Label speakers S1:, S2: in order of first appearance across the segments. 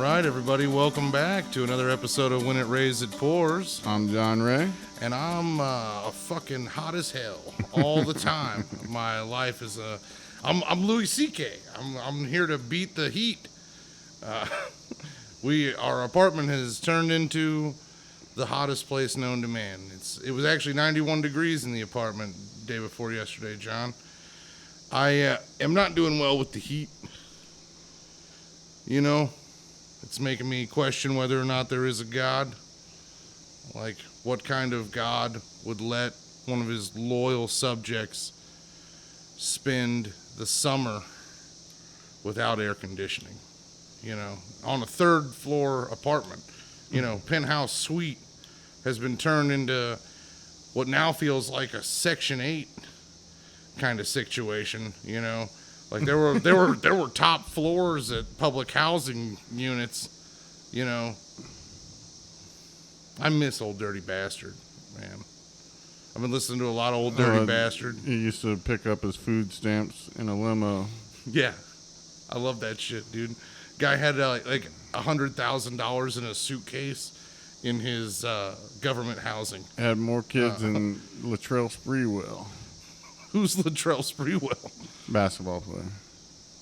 S1: right, everybody, welcome back to another episode of When It Rains, It Pours.
S2: I'm John Ray.
S1: And I'm fucking hot as hell all the time. My life is I'm Louis C.K. I'm here to beat the heat. Our apartment has turned into the hottest place known to man. It was actually 91 degrees in the apartment day before yesterday, John. I am not doing well with the heat. You know, it's making me question whether or not there is a God. Like, what kind of God would let one of his loyal subjects spend the summer without air conditioning? You know, on a third floor apartment, penthouse suite has been turned into what now feels like a Section 8 kind of situation, Like there were top floors at public housing units, I miss Old Dirty Bastard, man. I've been listening to a lot of Old Dirty Bastard.
S2: He used to pick up his food stamps in a limo.
S1: Yeah, I love that shit, dude. Guy had like $100,000 in a suitcase in his government housing.
S2: Had more kids than Latrell Sprewell.
S1: Who's Latrell Sprewell?
S2: Basketball player.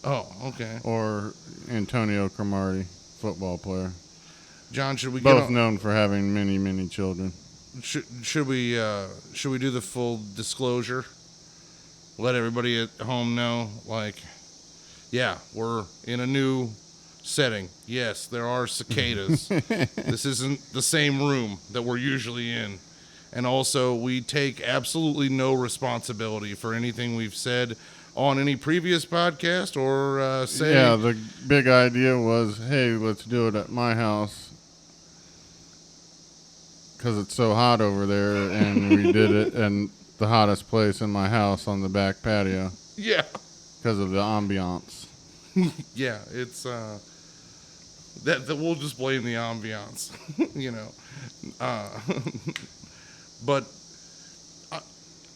S1: Oh, okay.
S2: Or Antonio Cromartie, football player.
S1: John, should we
S2: both known for having many, many children?
S1: Should we do the full disclosure? Let everybody at home know, yeah, we're in a new setting. Yes, there are cicadas. This isn't the same room that we're usually in. And also, we take absolutely no responsibility for anything we've said on any previous podcast or say.
S2: Yeah, the big idea was, hey, let's do it at my house because it's so hot over there, and we did it in the hottest place in my house on the back patio.
S1: Yeah. Because
S2: of the ambiance.
S1: Yeah, it's that we'll just blame the ambiance, But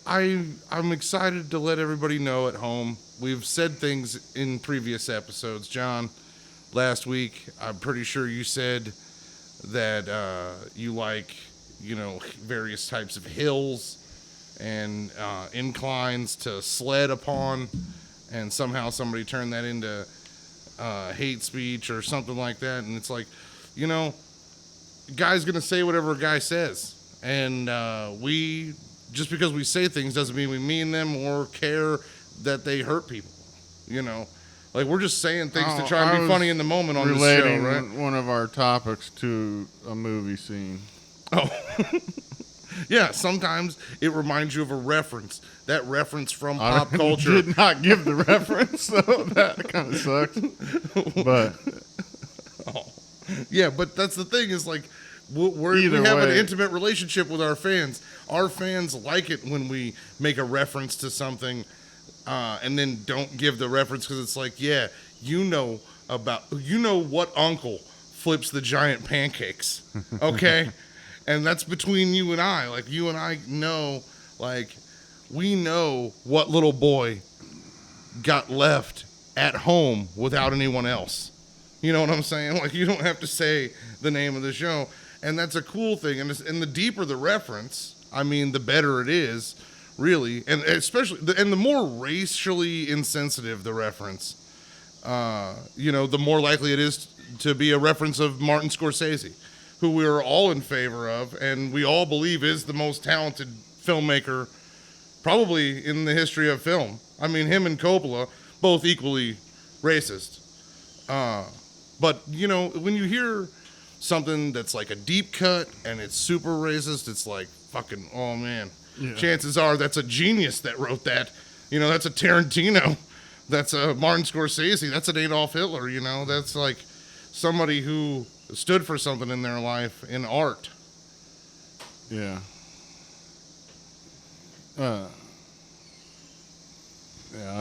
S1: I'm excited to let everybody know at home. We've said things in previous episodes. John, last week, I'm pretty sure you said that you like, various types of hills and inclines to sled upon, and somehow somebody turned that into hate speech or something like that. And it's like, guy's going to say whatever a guy says. And just because we say things doesn't mean we mean them or care that they hurt people, Like, we're just saying things to try and be funny in the moment on this show, right?
S2: Relating one of our topics to a movie scene.
S1: Oh. Yeah, sometimes it reminds you of a reference. That reference from pop culture.
S2: I did not give the reference, so that kind of sucks. But.
S1: Oh. Yeah, but that's the thing is, like, we have an intimate relationship with our fans. Our fans like it when we make a reference to something and then don't give the reference because it's like, yeah, what uncle flips the giant pancakes, okay? And that's between you and I. Like, you and I know, we know what little boy got left at home without anyone else. You know what I'm saying? Like, you don't have to say the name of the show. And that's a cool thing. And the deeper the reference, the better it is, really. And especially, the more racially insensitive the reference, the more likely it is to be a reference of Martin Scorsese, who we are all in favor of, and we all believe is the most talented filmmaker probably in the history of film. Him and Coppola, both equally racist. But, when you hear something that's like a deep cut and it's super racist, it's like fucking, oh man. Yeah. Chances are that's a genius that wrote that. That's a Tarantino. That's a Martin Scorsese. That's an Adolf Hitler, That's like somebody who stood for something in their life in art.
S2: Yeah. I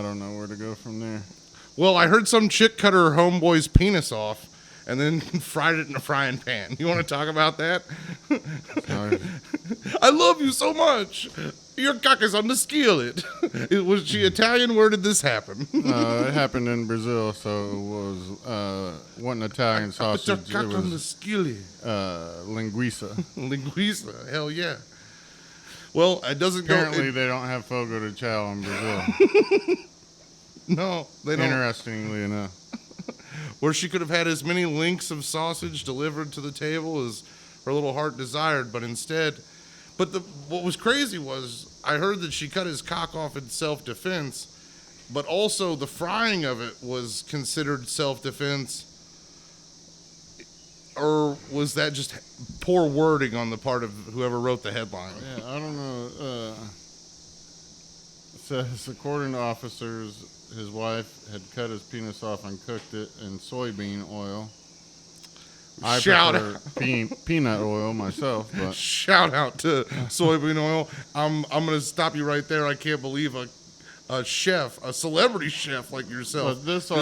S2: don't know where to go from there.
S1: Well, I heard some chick cut her homeboy's penis off and then fried it in a frying pan. You want to talk about that? I love you so much. Your cock is on the skillet. Was she Italian? Where did this happen?
S2: It happened in Brazil, so it was wasn't Italian sausage.
S1: Put your cock
S2: It
S1: on the
S2: was
S1: skillet.
S2: linguiça.
S1: Linguiça. Hell yeah. Well, it doesn't go.
S2: Apparently, they don't have fogo de chao in Brazil.
S1: No, they don't.
S2: Interestingly enough.
S1: Where she could have had as many links of sausage delivered to the table as her little heart desired, but instead. But what was crazy was I heard that she cut his cock off in self-defense, but also the frying of it was considered self-defense. Or was that just poor wording on the part of whoever wrote the headline?
S2: Yeah, I don't know. It says, according to officers, his wife had cut his penis off and cooked it in soybean oil. I
S1: Shout
S2: prefer peanut oil myself, but
S1: Shout out to soybean oil. I'm going to stop you right there. I can't believe a chef, a celebrity chef like yourself,
S2: but this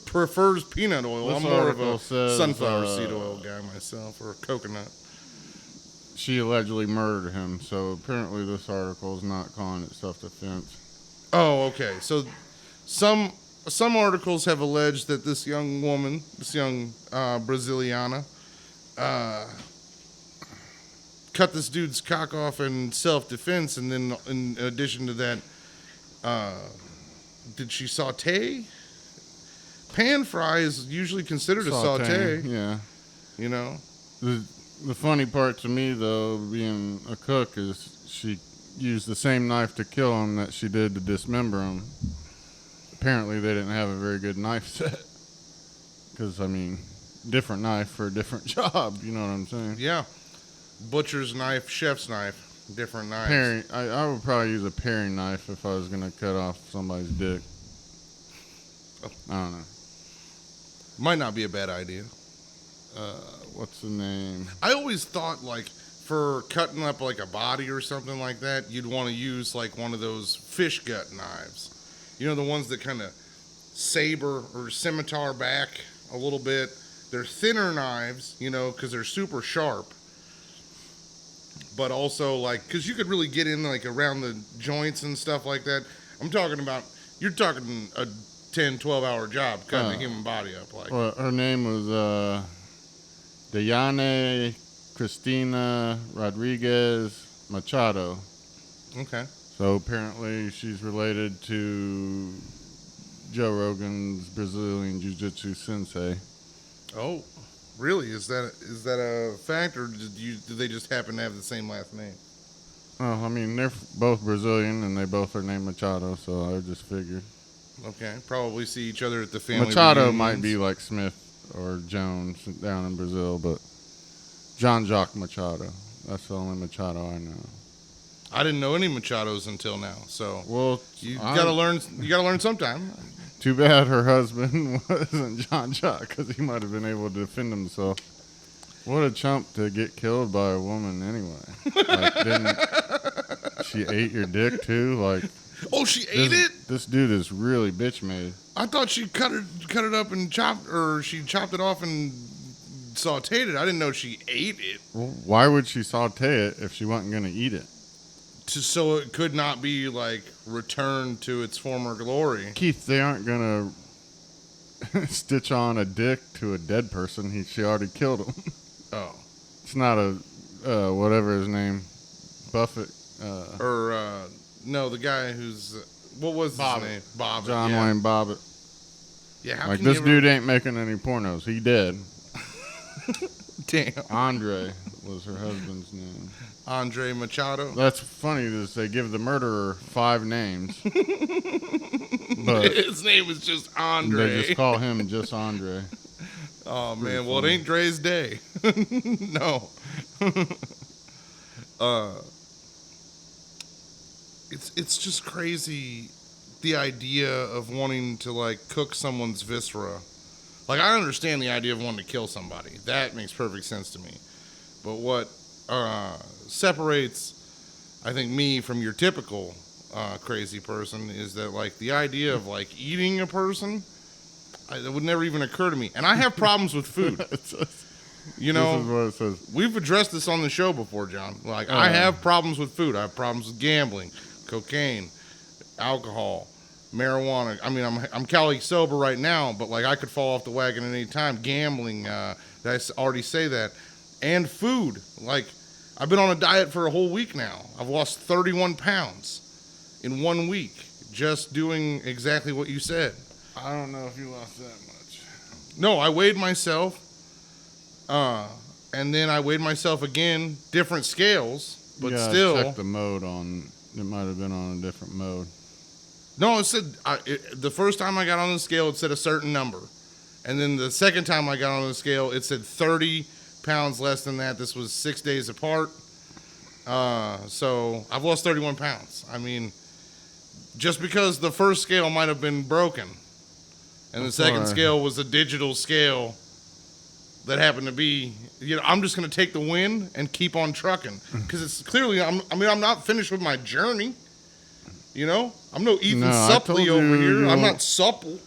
S1: prefers peanut oil. I'm more of a
S2: article says,
S1: sunflower seed oil guy myself, or coconut.
S2: she allegedly murdered him, so apparently this article is not calling it self-defense.
S1: Oh, okay. So some articles have alleged that this young woman, this young Braziliana, cut this dude's cock off in self-defense, and then in addition to that, did she saute? Pan fry is usually considered a saute.
S2: Yeah.
S1: You know?
S2: The funny part to me, though, being a cook, is she used the same knife to kill him that she did to dismember him. Apparently, they didn't have a very good knife set. Because, I mean, different knife for a different job. You know what I'm saying?
S1: Yeah. Butcher's knife, chef's knife, different knives.
S2: I would probably use a paring knife if I was going to cut off somebody's dick. I don't know.
S1: Might not be a bad idea.
S2: What's the name?
S1: I always thought, like, for cutting up, like, a body or something like that, you'd want to use, like, one of those fish gut knives. You know, the ones that kind of saber or scimitar back a little bit. They're thinner knives, you know, because they're super sharp. But also, like, because you could really get in, like, around the joints and stuff like that. I'm talking about, you're talking a 10, 12-hour job cutting a human body up. Like.
S2: Well, her name was Dayane Cristina Rodriguez Machado.
S1: Okay.
S2: So apparently she's related to Joe Rogan's Brazilian Jiu-Jitsu sensei.
S1: Oh, really? Is that a fact, or did they just happen to have the same last name?
S2: Oh, I mean, they're both Brazilian, and they both are named Machado, so I just figured.
S1: Okay, probably see each other at the family
S2: Machado
S1: reunions.
S2: might be like Smith or Jones down in Brazil, but Jean-Jacques Machado. That's the only Machado I know.
S1: I didn't know any Machados until now, so
S2: Well,
S1: you gotta learn. You gotta learn sometime.
S2: Too bad her husband wasn't Jean-Jacques, because he might have been able to defend himself. What a chump to get killed by a woman anyway. Like, didn't she ate your dick too? Like,
S1: Oh, she ate it?
S2: This dude is really bitch made.
S1: I thought she cut it up and chopped it off and sautéed it. I didn't know she ate it.
S2: Well, why would she saute it if she wasn't going to eat it?
S1: So it could not be, like, returned to its former glory.
S2: Keith, they aren't going to stitch on a dick to a dead person. She already killed him.
S1: Oh.
S2: It's not a, whatever his name, Buffett.
S1: No, the guy who's, what was his name? Bobbitt.
S2: John Wayne Bobbitt.
S1: Yeah, how
S2: like,
S1: can you
S2: this dude ain't making any pornos. He dead.
S1: Damn.
S2: Andre was her husband's name.
S1: Andre Machado.
S2: That's funny is they give the murderer 5 names. But
S1: his name is just Andre.
S2: They just call him just Andre.
S1: Oh, man. Well, it ain't Dre's day. No. It's just crazy, the idea of wanting to, like, cook someone's viscera. Like, I understand the idea of wanting to kill somebody. That makes perfect sense to me. But what separates, I think, me from your typical crazy person is that, like, the idea of, like, eating a person, that would never even occur to me. And I have problems with food. You
S2: This
S1: know,
S2: is what it says.
S1: we've addressed this on the show before, John. Like, I have problems with food. I have problems with gambling, cocaine, alcohol, marijuana. I mean, I'm Cali sober right now, but like I could fall off the wagon at any time. Gambling, already say that, and food. Like, I've been on a diet for a whole week now. I've lost 31 pounds in 1 week just doing exactly what you said.
S2: I don't know if you lost that much.
S1: No, I weighed myself, and then I weighed myself again, different scales, but still.
S2: Check the mode on. It might have been on a different mode.
S1: No, it said the first time I got on the scale, it said a certain number, and then the second time I got on the scale, it said 30 pounds less than that. This was 6 days apart, so I've lost 31 pounds. I mean, just because the first scale might have been broken, and the second scale was a digital scale that happened to be, I'm just going to take the win and keep on trucking. Because it's clearly, I'm not finished with my journey. I'm no Ethan Suppley over here. I'm not supple.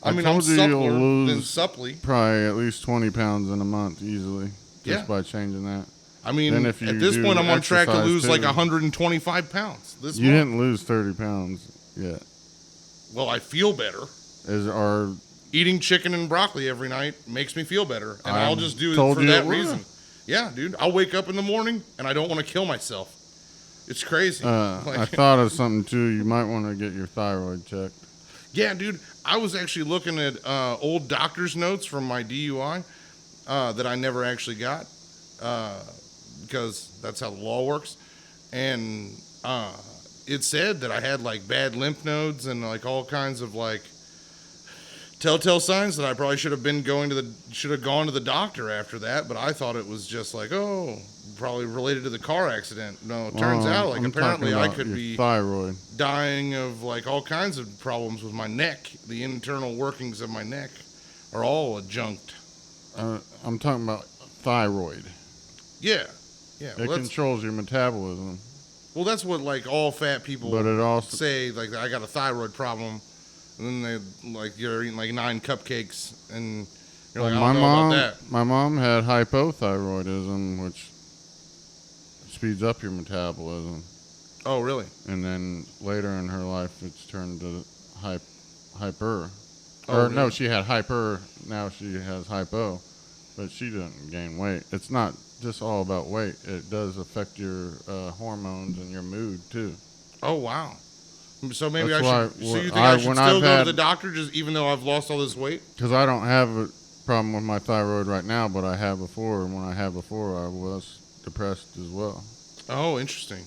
S1: I'm suppler than suppley.
S2: Probably at least 20 pounds in a month easily, just by changing that.
S1: I mean, at this point, I'm on track to lose like 125 pounds this month.
S2: You didn't lose 30 pounds yet.
S1: Well, I feel better. Eating chicken and broccoli every night makes me feel better, and I'll just do it for that reason. Yeah, dude. I'll wake up in the morning, and I don't want to kill myself. It's crazy.
S2: I thought of something, too. You might want to get your thyroid checked.
S1: Yeah, dude. I was actually looking at old doctor's notes from my DUI that I never actually got because that's how the law works. And it said that I had, like, bad lymph nodes and, like, all kinds of, like, telltale signs that I probably should have gone to the doctor after that, but I thought it was just like, probably related to the car accident. No, it turns out like apparently I could be
S2: thyroid
S1: dying of like all kinds of problems with my neck. The internal workings of my neck are all adjunct.
S2: I'm talking about thyroid.
S1: Yeah.
S2: It controls your metabolism.
S1: Well, that's what like all fat people say. Like, I got a thyroid problem. And then you're eating like 9 cupcakes, and you're like, I don't know about that.
S2: My mom had hypothyroidism, which speeds up your metabolism.
S1: Oh, really?
S2: And then later in her life, it's turned to hyper.
S1: Really?
S2: No, she had hyper. Now she has hypo, but she didn't gain weight. It's not just all about weight. It does affect your hormones and your mood too.
S1: Oh, wow. So maybe I should. So you think I should still go to the doctor, just even though I've lost all this weight?
S2: Because I don't have a problem with my thyroid right now, but I have before. And when I had before, I was depressed as well.
S1: Oh, interesting.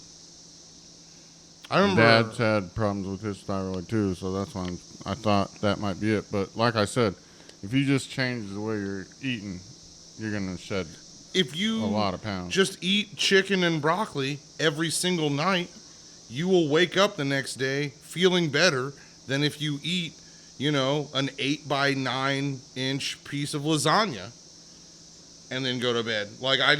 S1: I remember
S2: Dad's had problems with his thyroid too, so that's why I thought that might be it. But like I said, if you just change the way you're eating, you're gonna shed a lot of pounds.
S1: Just eat chicken and broccoli every single night, you will wake up the next day feeling better than if you eat, an 8 by 9 inch piece of lasagna and then go to bed. Like I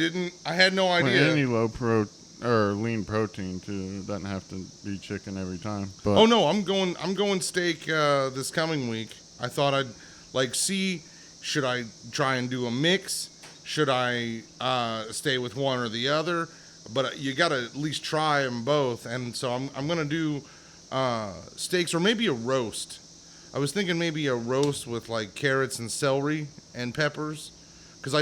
S1: had no idea.
S2: Any lean protein too. It doesn't have to be chicken every time. But
S1: oh no, I'm going steak this coming week. I thought I'd see, should I try and do a mix? Should I stay with one or the other? But you got to at least try them both. And so I'm going to do steaks or maybe a roast. I was thinking maybe a roast with like carrots and celery and peppers. Because I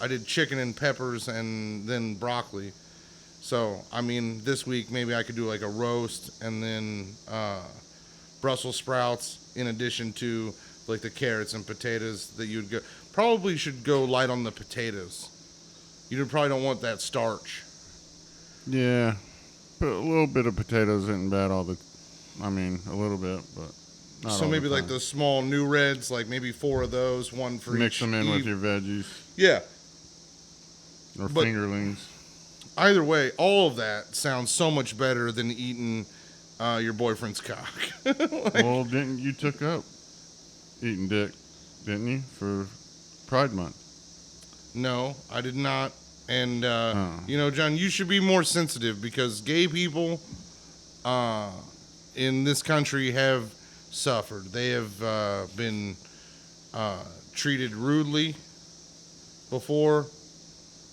S1: did chicken and peppers and then broccoli. So, I mean, this week maybe I could do like a roast and then Brussels sprouts in addition to like the carrots and potatoes that you'd go. Probably should go light on the potatoes. You probably don't want that starch.
S2: Yeah, but a little bit of potatoes isn't bad a little bit, but not
S1: so
S2: all
S1: maybe
S2: the time.
S1: like the small new reds, like maybe 4 of those, one for
S2: Mix
S1: each.
S2: them in with your veggies.
S1: Yeah.
S2: Or fingerlings.
S1: Either way, all of that sounds so much better than eating your boyfriend's cock.
S2: Well, didn't you took up eating dick, didn't you, for Pride Month?
S1: No, I did not. And, John, you should be more sensitive because gay people in this country have suffered. They have been treated rudely before.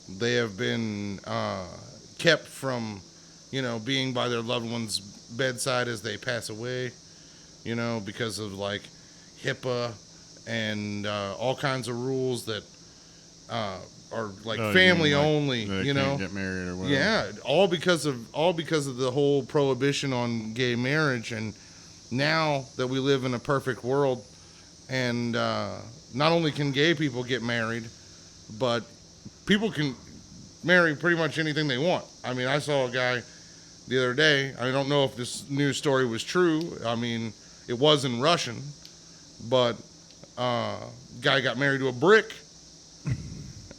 S1: They have been kept from, being by their loved one's bedside as they pass away, because of like HIPAA and all kinds of rules that are like family only.
S2: They can't get married or whatever.
S1: Yeah, all because of the whole prohibition on gay marriage. And now that we live in a perfect world, and not only can gay people get married, but people can marry pretty much anything they want. I mean, I saw a guy the other day. I don't know if this news story was true. I mean, it was in Russian, but guy got married to a brick.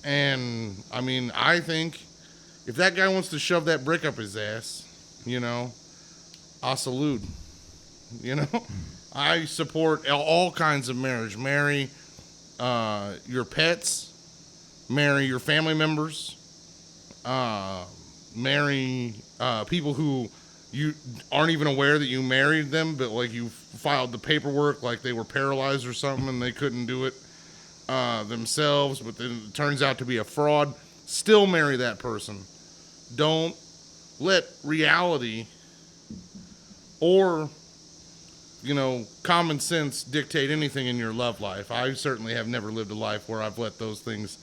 S1: And I mean, I think if that guy wants to shove that brick up his ass, I salute. I support all kinds of marriage. Marry your pets. Marry your family members. Marry people who you aren't even aware that you married them, but like you filed the paperwork like they were paralyzed or something and they couldn't do it themselves, but then it turns out to be a fraud. Still marry that person. Don't let reality or common sense dictate anything in your love life. I certainly have never lived a life where I've let those things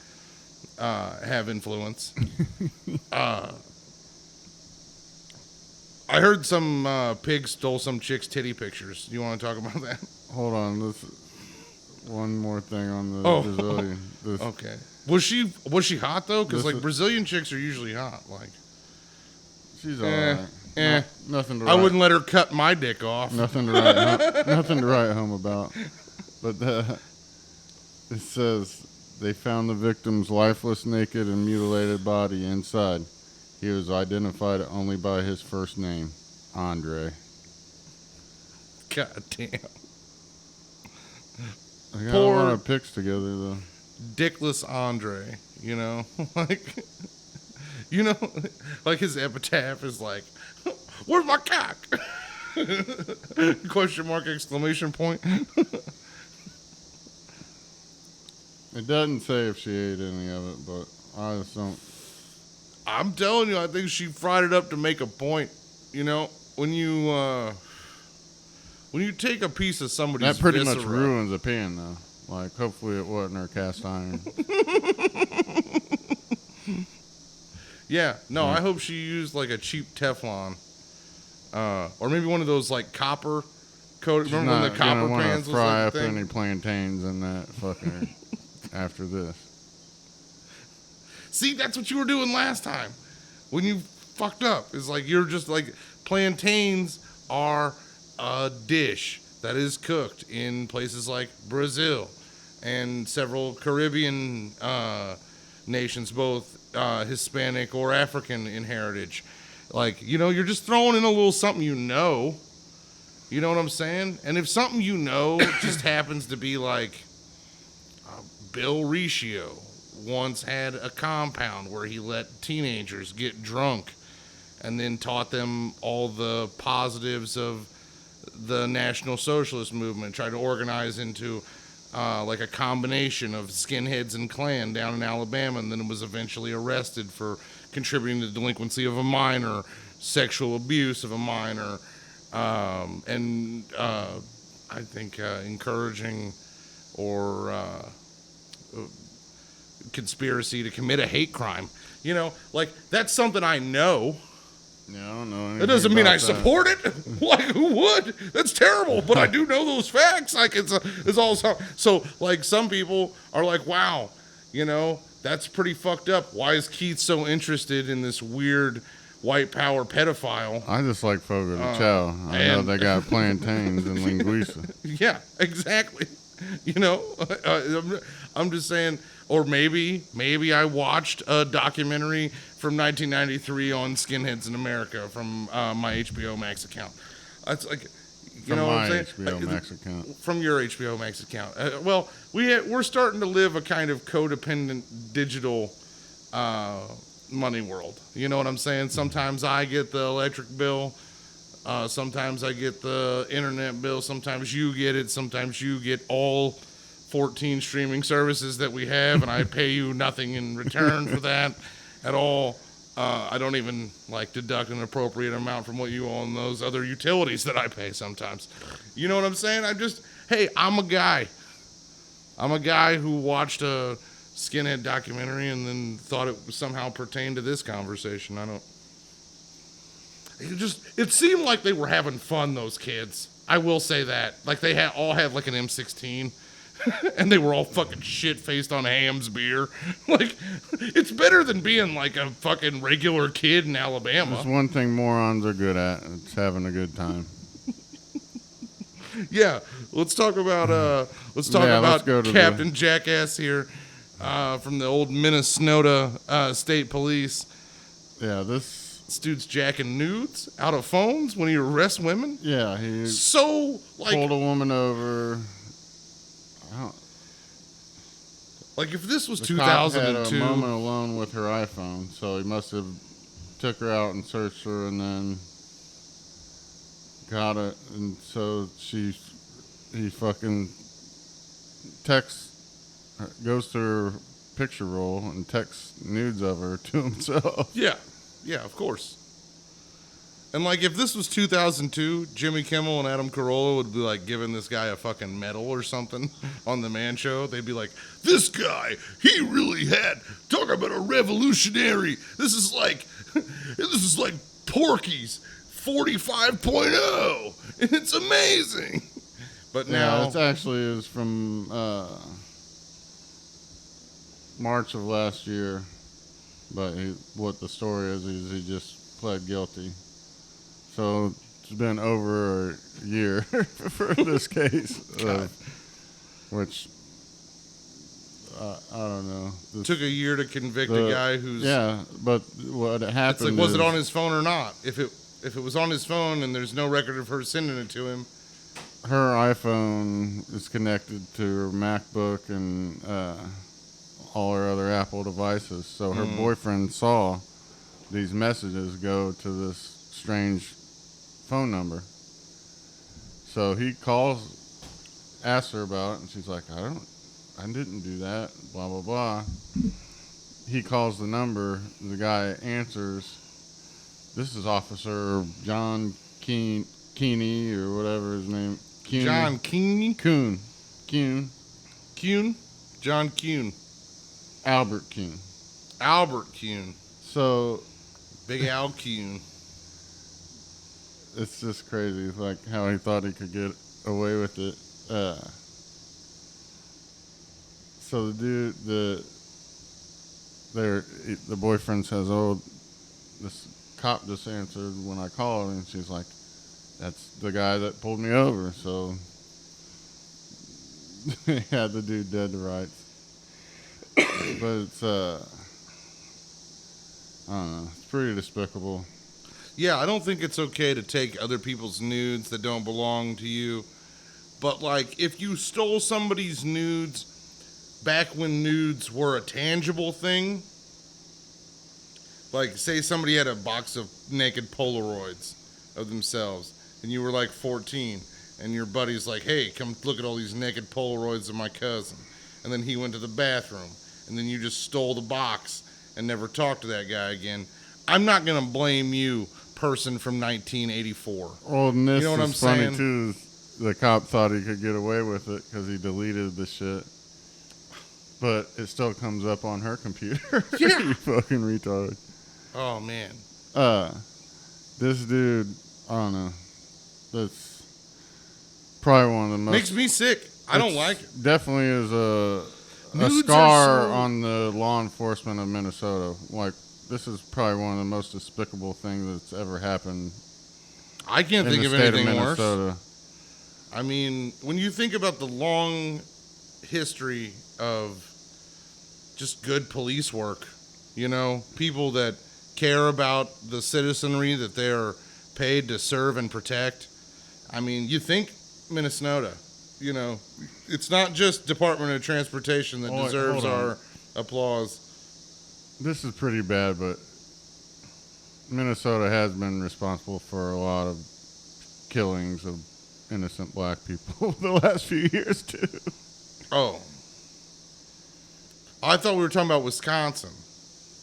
S1: have influence. I heard some pig stole some chick's titty pictures. You want to talk about that?
S2: Hold on, one more thing on the Brazilian.
S1: Okay. Was she hot though? Because like Brazilian chicks are usually hot. Like
S2: she's alright. Nothing to.
S1: I wouldn't let her cut my dick off.
S2: Nothing to write. Nothing to write home about. But it says they found the victim's lifeless, naked, and mutilated body inside. He was identified only by his first name, Andre.
S1: God damn.
S2: I got a lot of pics together though.
S1: Dickless Andre, like his epitaph is like, "Where's my cock?" Question mark, exclamation point.
S2: It doesn't say if she ate any of it, but I just don't.
S1: I'm telling you, I think she fried it up to make a point. When you take a piece of somebody's
S2: that pretty
S1: viscera,
S2: much ruins a pan, though. Like, hopefully it wasn't her cast iron.
S1: Yeah, no, I hope she used like a cheap Teflon, or maybe one of those like copper coated. Remember when the copper pans was
S2: fry
S1: like
S2: up any plantains in that fucker after this.
S1: See, that's what you were doing last time when you fucked up. It's like you're just like, plantains are a dish that is cooked in places like Brazil and several Caribbean nations, both Hispanic or African in heritage. Like, you're just throwing in a little something You know what I'm saying? And if something just happens to be like Bill Riccio once had a compound where he let teenagers get drunk and then taught them all the positives of the National Socialist movement, tried to organize into like a combination of skinheads and Klan down in Alabama, and then was eventually arrested for contributing to the delinquency of a minor, sexual abuse of a minor, and I think encouraging or conspiracy to commit a hate crime. Like, that's something I know.
S2: Yeah, I don't know.
S1: That doesn't mean I support it. Like, who would? That's terrible. But I do know those facts. Like, it's all so. Like, some people are like, wow, that's pretty fucked up. Why is Keith so interested in this weird white power pedophile?
S2: I just like Fogo de Chao. I know they got plantains and linguiça.
S1: Yeah, exactly. I'm just saying. Or maybe I watched a documentary from 1993 on skinheads in America from my HBO Max account. That's like,
S2: From
S1: know what
S2: my
S1: I'm saying?
S2: HBO Max account.
S1: From your HBO Max account. Well, we're starting to live a kind of codependent digital money world. You know what I'm saying? Sometimes I get the electric bill. Sometimes I get the internet bill. Sometimes you get it. Sometimes you get all 14 streaming services that we have, and I pay you nothing in return for that at all. I don't even like deduct an appropriate amount from what you own those other utilities that I pay sometimes. You know what I'm saying? Hey, I'm a guy. I'm a guy who watched a skinhead documentary and then thought it somehow pertained to this conversation. It seemed like they were having fun, those kids. I will say that. Like, they all had like an M16 and they were all fucking shit-faced on Ham's beer. Like, it's better than being like a fucking regular kid in Alabama.
S2: There's one thing morons are good at. It's having a good time.
S1: Yeah, let's talk about Captain Jackass here from the old Minnesota State Police.
S2: Yeah, this
S1: dude's jacking nudes out of phones when he arrests women.
S2: Yeah, he
S1: pulled
S2: a woman over.
S1: Like, if this was
S2: the
S1: 2002,
S2: cop had a moment alone with her iPhone, so he must have took her out and searched her, and then got it, and so he fucking goes to her picture roll and texts nudes of her to himself.
S1: Yeah, of course. And like, if this was 2002, Jimmy Kimmel and Adam Carolla would be like giving this guy a fucking medal or something on the Man Show. They'd be like, this guy, he really had, talk about a revolutionary. This is like Porky's 45.0, and it's amazing. But now
S2: it actually is from March of last year. But what the story is he just pled guilty. So it's been over a year for this case, which I don't know.
S1: Took a year to convict a guy who's
S2: but what happened?
S1: It's like, was it on his phone or not? If it was on his phone and there's no record of her sending it to him,
S2: her iPhone is connected to her MacBook and all her other Apple devices. So her boyfriend saw these messages go to this strange phone number. So he asks her about it, and she's like, I didn't do that, blah, blah, blah. He calls the number, the guy answers, this is Officer John Keeney, or whatever his name. Kuhn.
S1: John Keeney?
S2: Kuhn.
S1: John Kuhn.
S2: Albert Kuhn. So
S1: Big Al Kuhn.
S2: It's just crazy, like how he thought he could get away with it. So the boyfriend says, "Oh, this cop just answered when I called," and she's like, "That's the guy that pulled me over." So they had the dude dead to rights. But it's I don't know. It's pretty despicable.
S1: Yeah, I don't think it's okay to take other people's nudes that don't belong to you. But, like, if you stole somebody's nudes back when nudes were a tangible thing, like, say somebody had a box of naked Polaroids of themselves, and you were, like, 14, and your buddy's like, hey, come look at all these naked Polaroids of my cousin. And then he went to the bathroom, and then you just stole the box and never talked to that guy again. I'm not going to blame you, person from 1984.
S2: Well, and this
S1: you know what
S2: is
S1: I'm
S2: funny
S1: saying?
S2: Too. The cop thought he could get away with it because he deleted the shit, but it still comes up on her computer.
S1: Yeah,
S2: you fucking retard.
S1: Oh man.
S2: This dude, I don't know. That's probably one of the most.
S1: Makes me sick. I don't like it.
S2: Definitely is a
S1: Nudes
S2: scar
S1: are so-
S2: on the law enforcement of Minnesota. Like, this is probably one of the most despicable things that's ever happened.
S1: I can't
S2: in
S1: think
S2: the
S1: of
S2: state
S1: anything
S2: of
S1: worse.
S2: Minnesota.
S1: I mean, when you think about the long history of just good police work, you know, people that care about the citizenry that they are paid to serve and protect. I mean, you think Minnesota, you know, it's not just Department of Transportation that deserves our applause.
S2: This is pretty bad, but Minnesota has been responsible for a lot of killings of innocent black people the last few years, too.
S1: Oh. I thought we were talking about Wisconsin.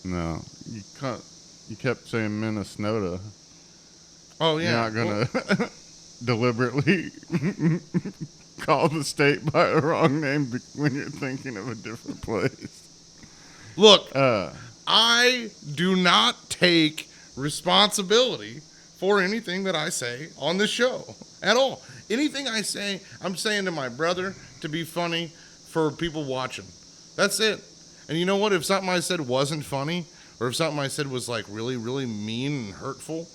S2: No, you kept saying Minnesota.
S1: Oh, yeah.
S2: You're not gonna deliberately call the state by a wrong name when you're thinking of a different place.
S1: Look, I do not take responsibility for anything that I say on this show at all. Anything I say, I'm saying to my brother to be funny for people watching. That's it. And you know what? If something I said wasn't funny, or if something I said was like really, really mean and hurtful,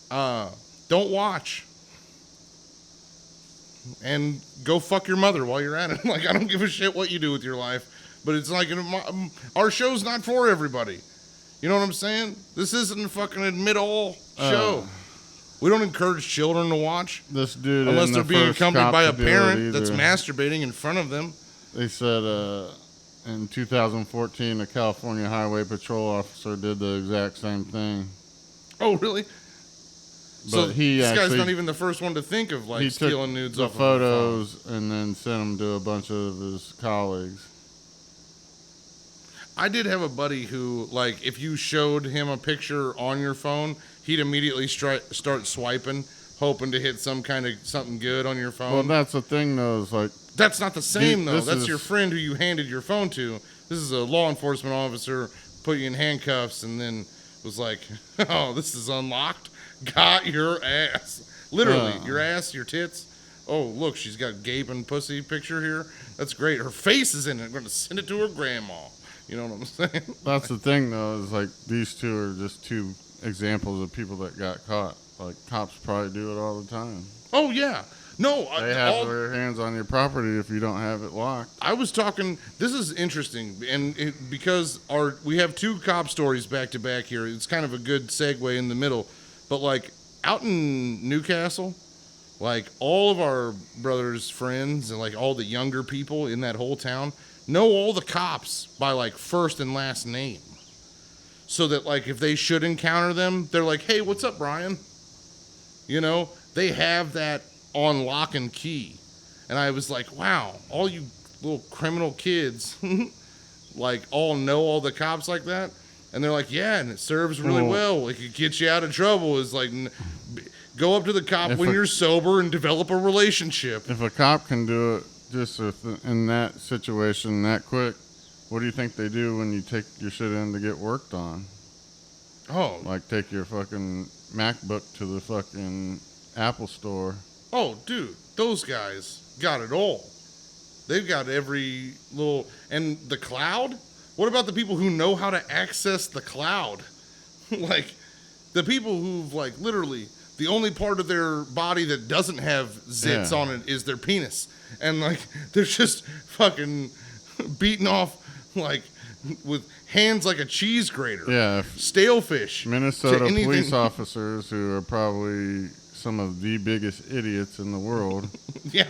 S1: don't watch. And go fuck your mother while you're at it. Like, I don't give a shit what you do with your life. But it's like, our show's not for everybody. You know what I'm saying? This isn't a fucking admit-all show. We don't encourage children to watch.
S2: This dude,
S1: unless they're being accompanied by a parent that's
S2: either.
S1: masturbating in front of them.
S2: They said in 2014, a California Highway Patrol officer did the exact same thing.
S1: Oh, really?
S2: But
S1: so this guy's
S2: actually,
S1: not even the first one to think of like stealing nudes
S2: the
S1: off
S2: photos
S1: of a phone.
S2: and then sent them to a bunch of his colleagues.
S1: I did have a buddy who, like, if you showed him a picture on your phone, he'd immediately start swiping, hoping to hit something good on your phone.
S2: Well, that's the thing, though. Is like
S1: that's not the same, though. That's
S2: is
S1: your friend who you handed your phone to. This is a law enforcement officer, put you in handcuffs, and then was like, "Oh, this is unlocked. Got your ass. Literally, your ass, your tits. Oh, look, she's got a gaping pussy picture here. That's great. Her face is in it. I'm going to send it to her grandma." You know what I'm saying?
S2: That's the thing, though, is like these two are just two examples of people that got caught. Like, cops probably do it all the time.
S1: Oh, yeah. No.
S2: They have their hands on your property if you don't have it locked.
S1: I was talking, this is interesting, and because we have two cop stories back to back here, it's kind of a good segue in the middle. But, like, out in Newcastle, like, all of our brothers' friends and, like, all the younger people in that whole town know all the cops by, like, first and last name. So that, like, if they should encounter them, they're like, "Hey, what's up, Brian?" You know, they have that on lock and key. And I was like, wow, all you little criminal kids, like, all know all the cops like that? And they're like, yeah, and it serves really well. It could get you out of trouble. Is like, go up to the cop when you're sober and develop a relationship.
S2: If a cop can do it just in that situation that quick, what do you think they do when you take your shit in to get worked on?
S1: Oh.
S2: Like, take your fucking MacBook to the fucking Apple store.
S1: Oh, dude, those guys got it all. They've got every little... And the cloud? What about the people who know how to access the cloud? Like, the people who've, like, literally... The only part of their body that doesn't have zits on it is their penis. And, like, they're just fucking beating off, like, with hands like a cheese grater.
S2: Yeah.
S1: Stale fish.
S2: Minnesota police officers who are probably some of the biggest idiots in the world
S1: yeah,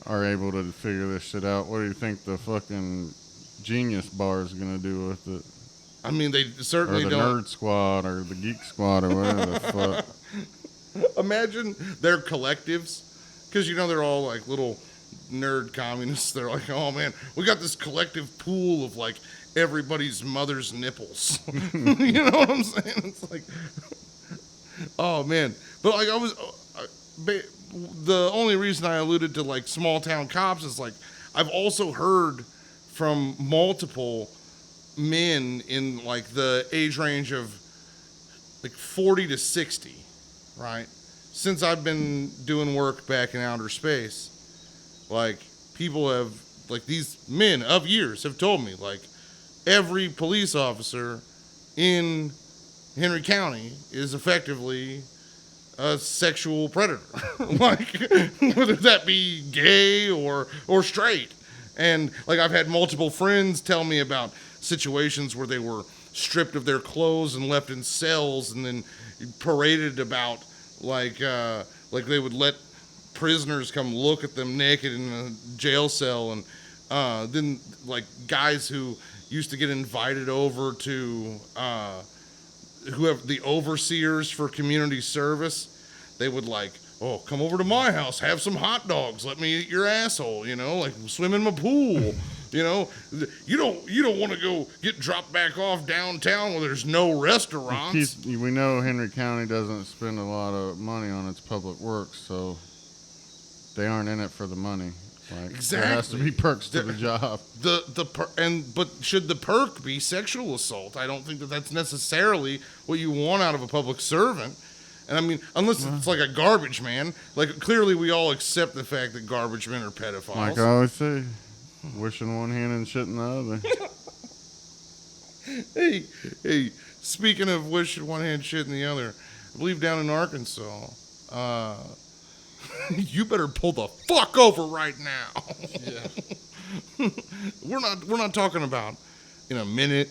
S2: are able to figure this shit out. What do you think the fucking Genius Bar is going to do with it?
S1: I mean, they certainly
S2: don't. Or the Nerd Squad or the Geek Squad or whatever the fuck.
S1: Imagine their collectives, because, you know, they're all, like, little nerd communists. They're like, oh, man, we got this collective pool of, like, everybody's mother's nipples. You know what I'm saying? It's like, oh, man. But, like, the only reason I alluded to, like, small town cops is, like, I've also heard from multiple men in, like, the age range of, like, 40 to 60. Right? Since I've been doing work back in outer space, like, people have, like, these men of years have told me, like, every police officer in Henry County is effectively a sexual predator. Like, whether that be gay or straight. And, like, I've had multiple friends tell me about situations where they were stripped of their clothes and left in cells and then paraded about, like they would let prisoners come look at them naked in a jail cell, and then, like, guys who used to get invited over to who have the overseers for community service, they would, like, oh, come over to my house, have some hot dogs, let me eat your asshole, you know, like swim in my pool. You know, you don't want to go get dropped back off downtown where there's no restaurants.
S2: We know Henry County doesn't spend a lot of money on its public works, so they aren't in it for the money. Like,
S1: exactly.
S2: There has to be perks to the job.
S1: But should the perk be sexual assault? I don't think that that's necessarily what you want out of a public servant. And I mean, unless it's like a garbage man. Like, clearly we all accept the fact that garbage men are pedophiles.
S2: Like I always say, wishing one hand and shitting the
S1: other. Hey, speaking of wishing one hand, shitting the other, I believe down in Arkansas, you better pull the fuck over right now. Yeah. We're not talking about in a minute.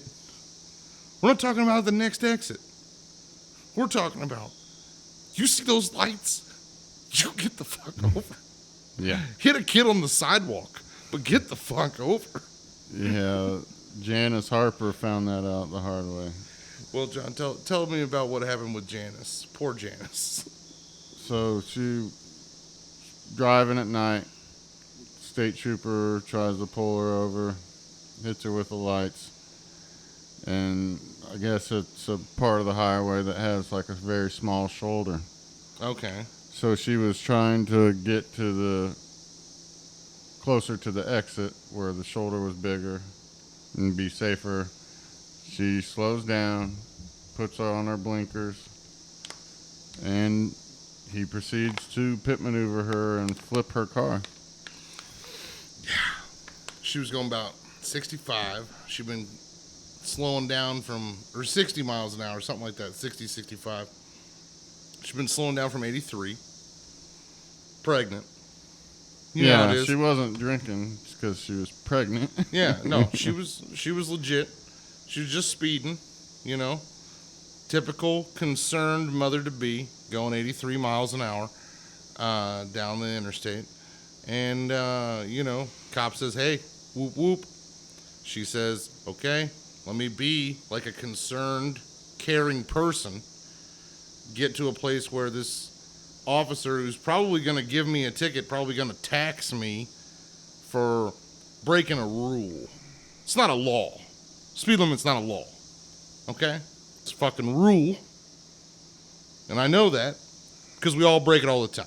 S1: We're not talking about the next exit. We're talking about, you see those lights? You get the fuck over.
S2: Yeah.
S1: Hit a kid on the sidewalk, but get the fuck over.
S2: Yeah. Janice Harper found that out the hard way.
S1: Well, John, tell me about what happened with Janice. Poor Janice.
S2: So she driving at night. State trooper tries to pull her over, hits her with the lights, and I guess it's a part of the highway that has like a very small shoulder.
S1: Okay.
S2: So she was trying to get closer to the exit where the shoulder was bigger and be safer. She slows down, puts on her blinkers, and he proceeds to pit maneuver her and flip her car.
S1: Yeah. She was going about 65. She'd been slowing down or 60 miles an hour, something like that, 60, 65. She'd been slowing down from 83. Pregnant. You know how it is.
S2: She wasn't drinking because she was pregnant.
S1: Yeah, no, she was legit. She was just speeding, you know. Typical concerned mother-to-be going 83 miles an hour down the interstate. And, cop says, hey, whoop, whoop. She says, okay, let me be like a concerned, caring person. Get to a place where this officer who's probably going to give me a ticket, probably going to tax me for breaking a rule. It's not a law. Speed limit's not a law. Okay? It's a fucking rule. And I know that because we all break it all the time.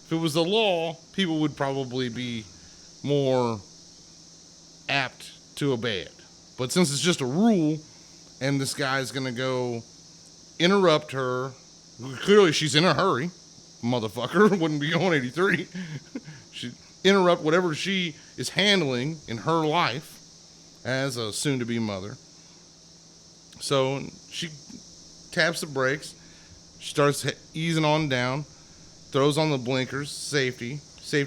S1: If it was the law, people would probably be more apt to obey it. But since it's just a rule, and this guy's going to go interrupt her, clearly she's in a hurry. Motherfucker wouldn't be going 83. She'd interrupt whatever she is handling in her life as a soon-to-be mother. So she taps the brakes. She starts easing on down. Throws on the blinkers, safety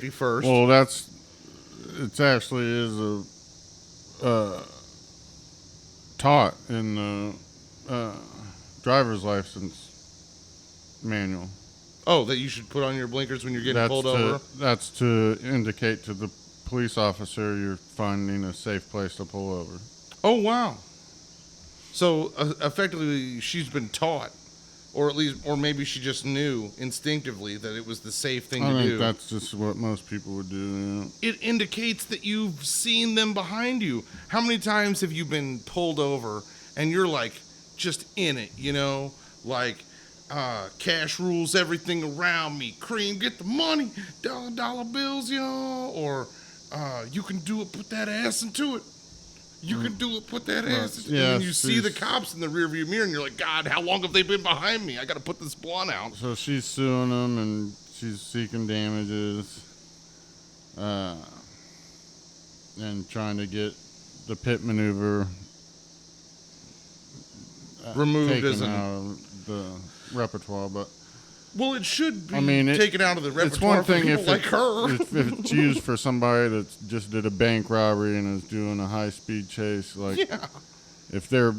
S1: first.
S2: Well, it actually is taught in the driver's license manual.
S1: Oh, that you should put on your blinkers when you're getting pulled over?
S2: That's to indicate to the police officer you're finding a safe place to pull over.
S1: Oh, wow. So, effectively, she's been taught. Or maybe she just knew instinctively that it was the safe thing to do.
S2: I think that's just what most people would do. Yeah.
S1: It indicates that you've seen them behind you. How many times have you been pulled over and you're like just in it, you know? Like, cash rules everything around me. Cream, get the money. Dollar bills, y'all. Or you can do it, put that ass into it. You can do it, put that ass.
S2: Yeah,
S1: and you see the cops in the rearview mirror, and you're like, God, how long have they been behind me? I got to put this blunt out.
S2: So she's suing them, and she's seeking damages, and trying to get the pit maneuver
S1: removed
S2: taken out of the repertoire. But
S1: well, it should be taken out of the repertoire.
S2: It's one thing
S1: for people like her.
S2: if it's used for somebody that just did a bank robbery and is doing a high-speed chase. Like,
S1: yeah.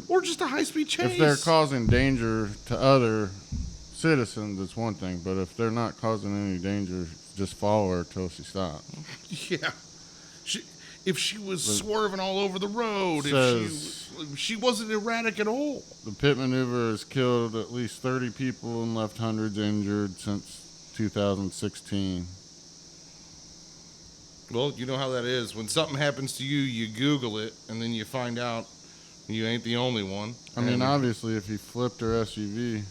S1: Or just a high-speed chase.
S2: If they're causing danger to other citizens, it's one thing. But if they're not causing any danger, just follow her till she stops.
S1: Yeah. If she was swerving all over the road, if she wasn't erratic at all.
S2: The pit maneuver has killed at least 30 people and left hundreds injured since 2016.
S1: Well, you know how that is. When something happens to you, you Google it, and then you find out you ain't the only one.
S2: I mean, obviously, if he flipped her SUV,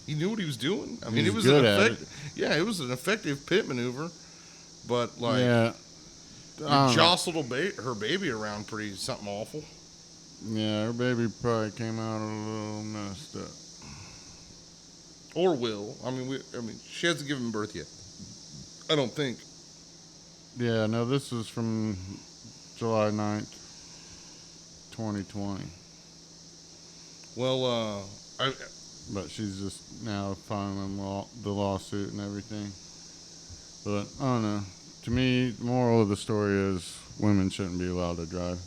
S1: he knew what he was doing. I mean,
S2: He's
S1: it was
S2: good
S1: an
S2: at
S1: effective. Yeah, it was an effective pit maneuver, but like,
S2: yeah,
S1: you jostled her baby around pretty something awful.
S2: yeah, her baby probably came out a little messed up.
S1: Or will. I mean, she hasn't given birth yet. I don't think.
S2: Yeah, no, this is from July 9th, 2020.
S1: Well,
S2: But she's just now filing the lawsuit and everything. But, I don't know. To me, the moral of the story is women shouldn't be allowed to drive.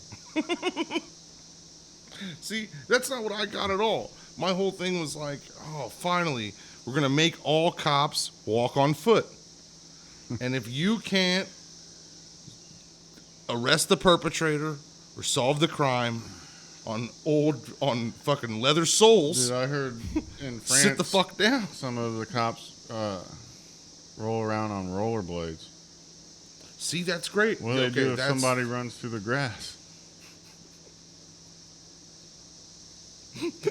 S1: see, that's not what I got at all. My whole thing was like, oh, finally, we're going to make all cops walk on foot. And if you can't arrest the perpetrator or solve the crime on fucking leather soles,
S2: Dude, I heard in France,
S1: sit the fuck down.
S2: some of the cops roll around on rollerblades.
S1: See, that's great.
S2: What do they do if somebody runs through the grass?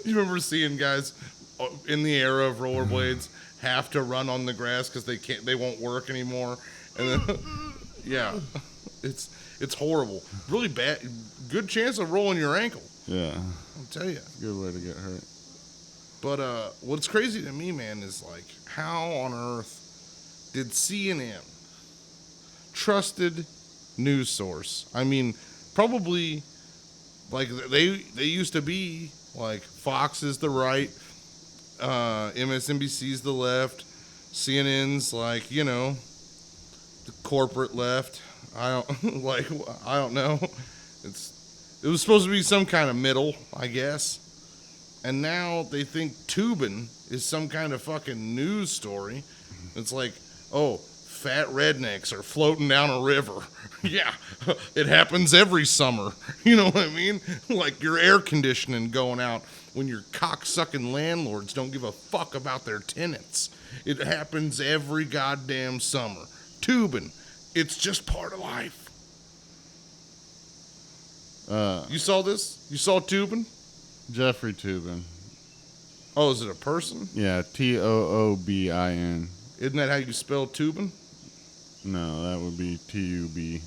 S1: You remember seeing guys in the era of rollerblades have to run on the grass because they won't work anymore, and then yeah, it's horrible, really bad. Good chance of rolling your ankle.
S2: Yeah,
S1: I'll tell you.
S2: it's a good way to get hurt.
S1: But what's crazy to me, man, is like how on earth did CNN, trusted news source? I mean, probably like they used to be like Fox is the right, MSNBC's the left, CNN's like, you know, the corporate left. I don't know. It was supposed to be some kind of middle, I guess. And now they think tubing is some kind of fucking news story. It's like, oh, fat rednecks are floating down a river. Yeah, it happens every summer. You know what I mean? Like your air conditioning going out when your cock-sucking landlords don't give a fuck about their tenants. It happens every goddamn summer. Tubing, it's just part of life. You saw this? You saw tubing?
S2: Jeffrey Toobin.
S1: Oh, is it a person?
S2: Yeah, Toobin.
S1: Isn't that how you spell tubing?
S2: No, that would be Tubin.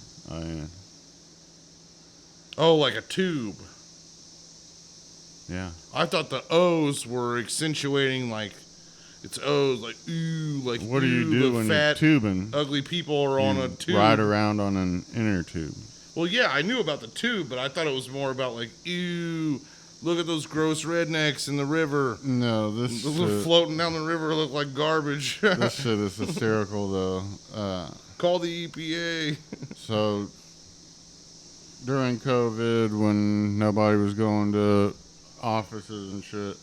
S1: Oh, like a tube.
S2: Yeah.
S1: I thought the O's were accentuating like it's O's, like ooh, like
S2: What do you
S1: ooh,
S2: do
S1: the
S2: when
S1: fat,
S2: you're tubing?
S1: ugly people are on a tube.
S2: Ride around on an inner tube.
S1: Well, yeah, I knew about the tube, but I thought it was more about like ew, look at those gross rednecks in the river.
S2: No, this
S1: Those floating down the river look like garbage.
S2: this shit is hysterical though.
S1: Call the EPA.
S2: So during COVID, when nobody was going to offices and shit,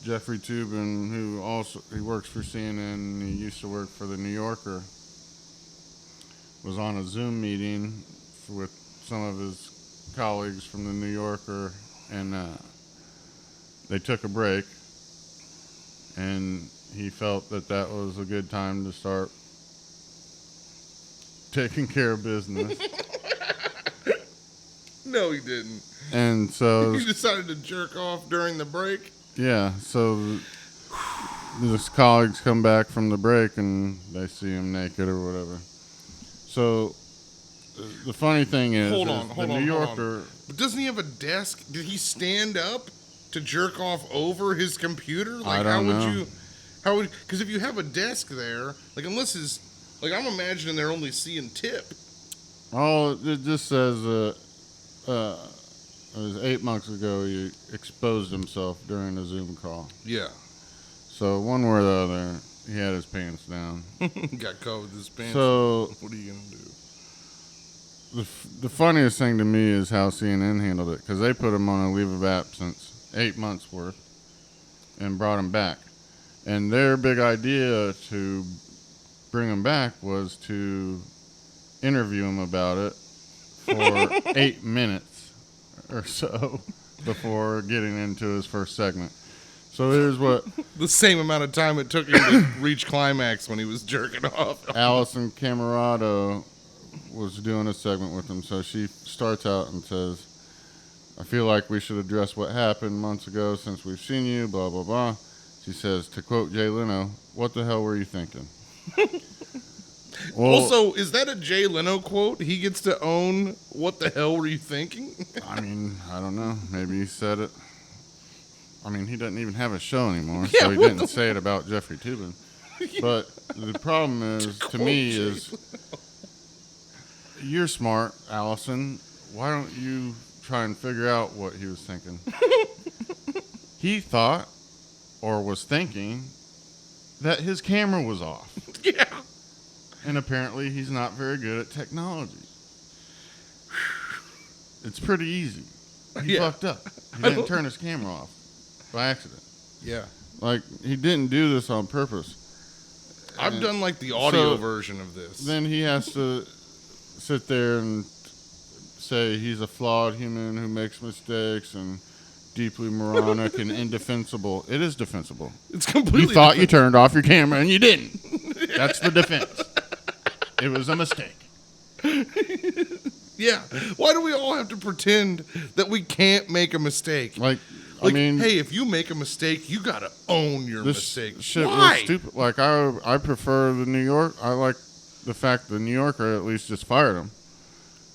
S2: Jeffrey Toobin, he works for CNN, and he used to work for the New Yorker, was on a Zoom meeting with some of his colleagues from the New Yorker, and they took a break, and he felt that was a good time to start taking care of business.
S1: No, he didn't.
S2: And so
S1: He decided to jerk off during the break.
S2: yeah, so his colleagues come back from the break and they see him naked or whatever. So the funny thing is, the New Yorker.
S1: But doesn't he have a desk? Did he stand up to jerk off over his computer? Like,
S2: I don't know.
S1: How would? Because if you have a desk there, like unless his, like I'm imagining they're only seeing tip.
S2: Oh, it just says it was 8 months ago he exposed himself during a Zoom call.
S1: Yeah.
S2: So one way or the other, he had his pants down.
S1: Got caught with his pants.
S2: So
S1: what are you gonna do?
S2: The funniest thing to me is how CNN handled it, because they put him on a leave of absence, 8 months worth, and brought him back. And their big idea to bring him back was to interview him about it for 8 minutes or so before getting into his first segment. So here's what
S1: The same amount of time it took him to reach climax when he was jerking off.
S2: Allison Camerado was doing a segment with him. So she starts out and says, I feel like we should address what happened months ago since we've seen you, blah, blah, blah. She says, to quote Jay Leno, what the hell were you thinking? Well,
S1: Also, is that a Jay Leno quote? He gets to own what the hell were you thinking?
S2: I mean, I don't know. Maybe he said it. I mean, he doesn't even have a show anymore,
S1: Yeah,
S2: so he didn't say it about Jeffrey Toobin. But the problem is, to me,
S1: Jay
S2: is you're smart, Allison. Why don't you try and figure out what he was thinking? He thought, or was thinking, that his camera was off.
S1: Yeah.
S2: And apparently he's not very good at technology. It's pretty easy. He fucked up. He didn't turn his camera off by accident.
S1: Yeah.
S2: Like, he didn't do this on purpose.
S1: I've done like the audio version of this.
S2: Then he has to sit there and say he's a flawed human who makes mistakes and deeply moronic and indefensible. It is defensible.
S1: It's completely.
S2: You thought you turned off your camera and you didn't. That's the defense. It was a mistake.
S1: Yeah. Why do we all have to pretend that we can't make a mistake?
S2: Like, I mean,
S1: hey, if you make a mistake, you gotta own your
S2: this
S1: mistake.
S2: shit
S1: Why?
S2: was stupid. Like, I prefer the New York. I like the fact the New Yorker at least just fired him.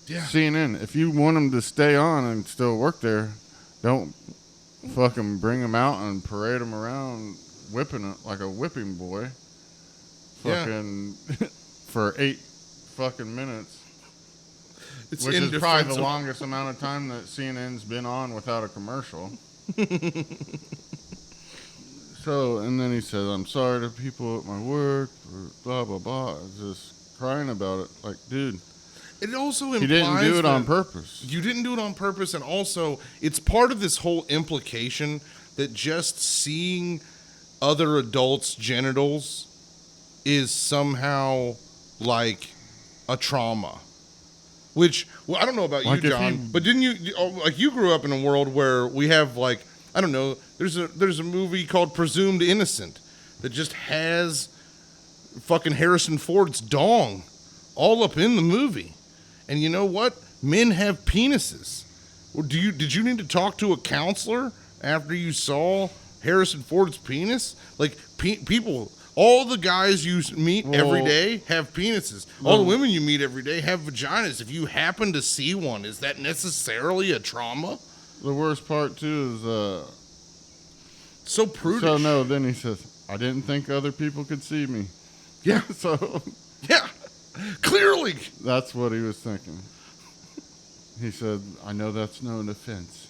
S1: Yeah.
S2: CNN, if you want him to stay on and still work there, don't fucking bring him out and parade him around whipping it like a whipping boy. Fucking for 8 fucking minutes.
S1: It's
S2: Which is probably the
S1: indefensible.
S2: longest amount of time that CNN's been on without a commercial. So, and then he says, I'm sorry to people at my work, or blah, blah, blah. Just crying about it. Like, dude,
S1: It also implies
S2: he didn't do it
S1: that
S2: on purpose.
S1: You didn't do it on purpose, and also it's part of this whole implication that just seeing other adults' genitals is somehow like a trauma. Which, well, I don't know about
S2: Like
S1: you,
S2: if
S1: John,
S2: you-
S1: but didn't you, like, you grew up in a world where we have, like, I don't know, there's a movie called Presumed Innocent that just has fucking Harrison Ford's dong all up in the movie. And you know what? Men have penises. Well, did you need to talk to a counselor after you saw Harrison Ford's penis? Like, people, all the guys you meet every day have penises. All the women you meet every day have vaginas. If you happen to see one, is that necessarily a trauma?
S2: The worst part, too, is...
S1: So prudish.
S2: So, no, then he says, I didn't think other people could see me.
S1: Yeah.
S2: So,
S1: Yeah. Clearly.
S2: that's what he was thinking. He said, I know that's no defense.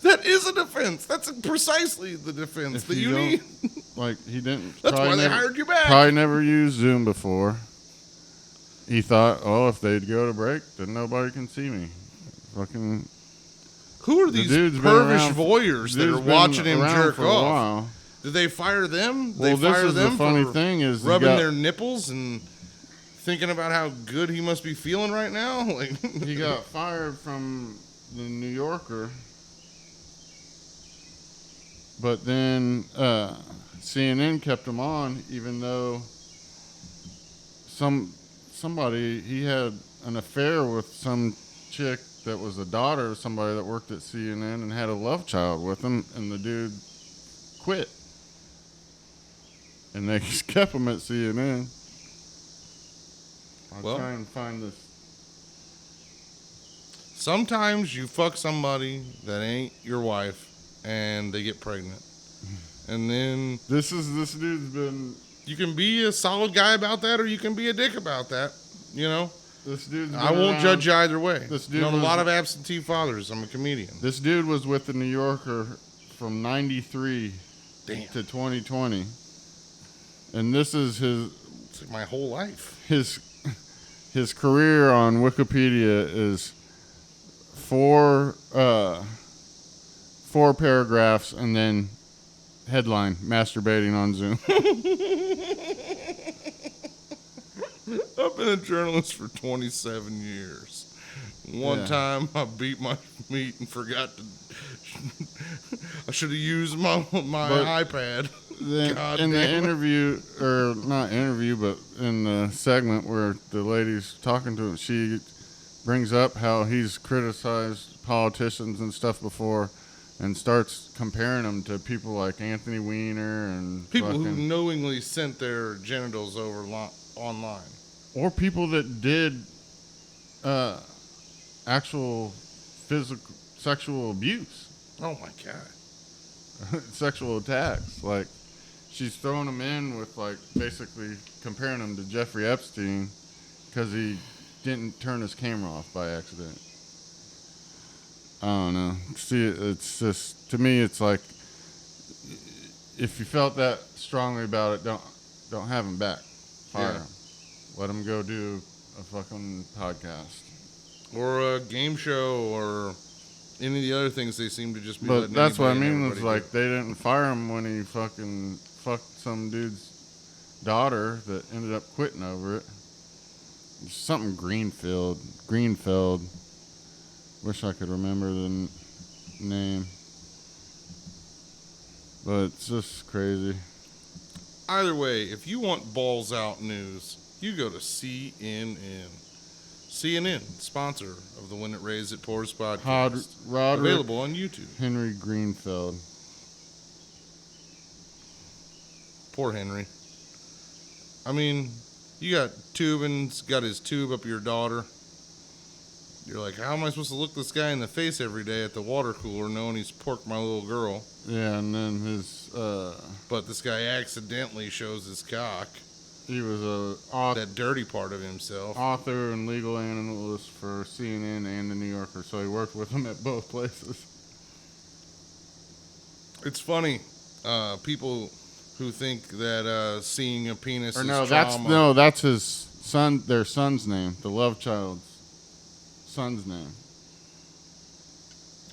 S1: That is a defense. That's precisely the defense
S2: If
S1: that you
S2: don't-
S1: need.
S2: Like, he didn't...
S1: That's
S2: probably
S1: why they
S2: never-
S1: hired you back.
S2: Probably never used Zoom before. He thought, oh, if they'd go to break, then nobody can see me. Fucking...
S1: Who are
S2: The
S1: these
S2: dude's been
S1: pervish
S2: around-
S1: voyeurs that
S2: dude's
S1: are
S2: been
S1: watching him
S2: around
S1: jerk
S2: for a
S1: off?
S2: while.
S1: Did they fire them?
S2: Well,
S1: They
S2: this
S1: fire
S2: is
S1: them
S2: the funny
S1: for
S2: thing is he
S1: rubbing
S2: got-
S1: their nipples and thinking about how good he must be feeling right now. Like,
S2: He got fired from the New Yorker, but then CNN kept him on, even though somebody he had an affair with some chick that was a daughter of somebody that worked at CNN and had a love child with him, and the dude quit, and they just kept him at CNN. I'll try and find this.
S1: sometimes you fuck somebody that ain't your wife and they get pregnant. And then
S2: This dude's been.
S1: you can be a solid guy about that or you can be a dick about that. You know?
S2: This dude's been
S1: I won't
S2: around-
S1: judge you either way.
S2: This
S1: I've
S2: dude
S1: known a
S2: was-
S1: lot of absentee fathers. I'm a comedian.
S2: This dude was with the New Yorker from 93
S1: Damn.
S2: to 2020. And this is
S1: It's like my whole life.
S2: his career on Wikipedia is four paragraphs and then headline, masturbating on Zoom.
S1: I've been a journalist for 27 years. One
S2: Yeah.
S1: time I beat my meat and forgot to... I should have used my iPad.
S2: Then
S1: God
S2: in the
S1: damn it.
S2: interview, or not interview, but in the segment where the lady's talking to him, she brings up how he's criticized politicians and stuff before, and starts comparing them to people like Anthony Weiner and
S1: People who knowingly sent their genitals over online.
S2: or people that did actual physical sexual abuse,
S1: Oh my God.
S2: sexual attacks. Like, she's throwing him in with, like, basically comparing him to Jeffrey Epstein because he didn't turn his camera off by accident. I don't know. See, it's just, to me, it's like, if you felt that strongly about it, don't have him back. Fire him. Let him go do a fucking podcast.
S1: Or a game show, or any of the other things they seem to just be
S2: But
S1: letting
S2: that's what I
S1: anybody and
S2: mean. It's
S1: everybody
S2: like they didn't fire him when he fucking fucked some dude's daughter that ended up quitting over it. Something Greenfeld. Wish I could remember the name. But it's just crazy.
S1: do. Either way, if you want balls out news, you go to CNN. CNN, sponsor of the When It Rains It Pours podcast.
S2: Roderick
S1: Available on YouTube.
S2: Henry Greenfeld.
S1: Poor Henry. I mean, you got Tubin's got his tube up your daughter. You're like, how am I supposed to look this guy in the face every day at the water cooler knowing he's porked my little girl?
S2: Yeah, and then his
S1: But this guy accidentally shows his cock.
S2: he was
S1: That dirty part of himself.
S2: author and legal analyst for CNN and the New Yorker, so he worked with them at both places.
S1: It's funny. People who think that seeing a penis
S2: Or
S1: is
S2: no,
S1: trauma.
S2: that's his son. Their son's name, the love child's son's name.